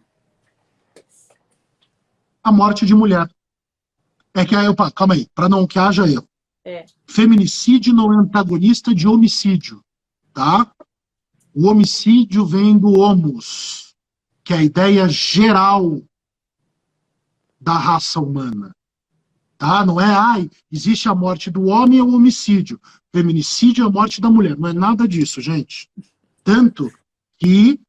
A morte de mulher. É que aí, opa, calma aí, para não que haja erro. Feminicídio não é antagonista de homicídio, tá? O homicídio vem do homus, que é a ideia geral da raça humana, tá? Não é, existe a morte do homem ou o homicídio. Feminicídio é a morte da mulher. Não é nada disso, gente. Tanto que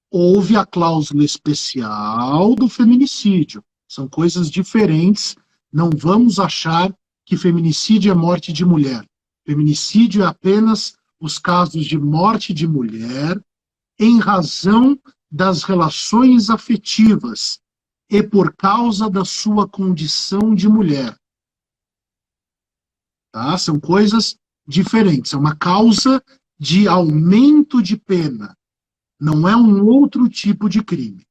houve a cláusula especial do feminicídio. São coisas diferentes. Não vamos achar que feminicídio é morte de mulher. Feminicídio é apenas os casos de morte de mulher em razão das relações afetivas e por causa da sua condição de mulher. Tá? São coisas diferentes. É uma causa de aumento de pena. Não é um outro tipo de crime.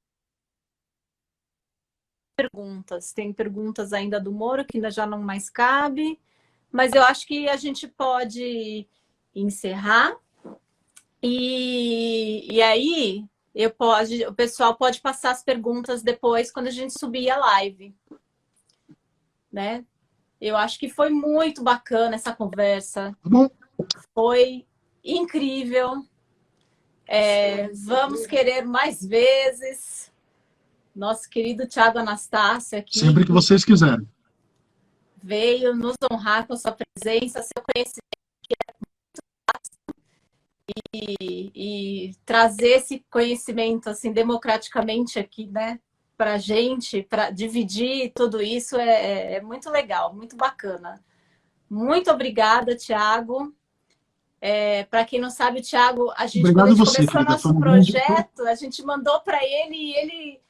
Tem perguntas ainda do Moro que ainda já não mais cabe, mas eu acho que a gente pode encerrar e aí o pessoal pode passar as perguntas depois quando a gente subir a live, né? Eu acho que foi muito bacana essa conversa. Bom. Foi incrível. Vamos querer mais vezes. Nosso querido Thiago Anastácio aqui. Sempre que vocês quiserem. Veio nos honrar com sua presença, seu conhecimento, que é muito vasto, e trazer esse conhecimento assim democraticamente aqui, né, para a gente, para dividir tudo isso é muito legal, muito bacana. Muito obrigada, Thiago. Para quem não sabe, o Thiago, quando a gente começou nosso projeto, a gente mandou para ele e ele,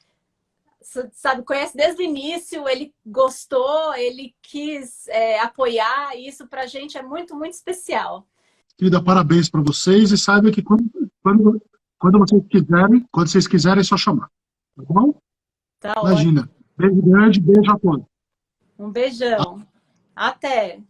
sabe, conhece desde o início, ele gostou, ele quis apoiar, e isso para a gente é muito, muito especial. Querida, parabéns para vocês e saiba que quando vocês quiserem, é só chamar. Tá bom? Tá. Imagina. Ótimo. Beijo grande, beijo a todos. Um beijão. Até.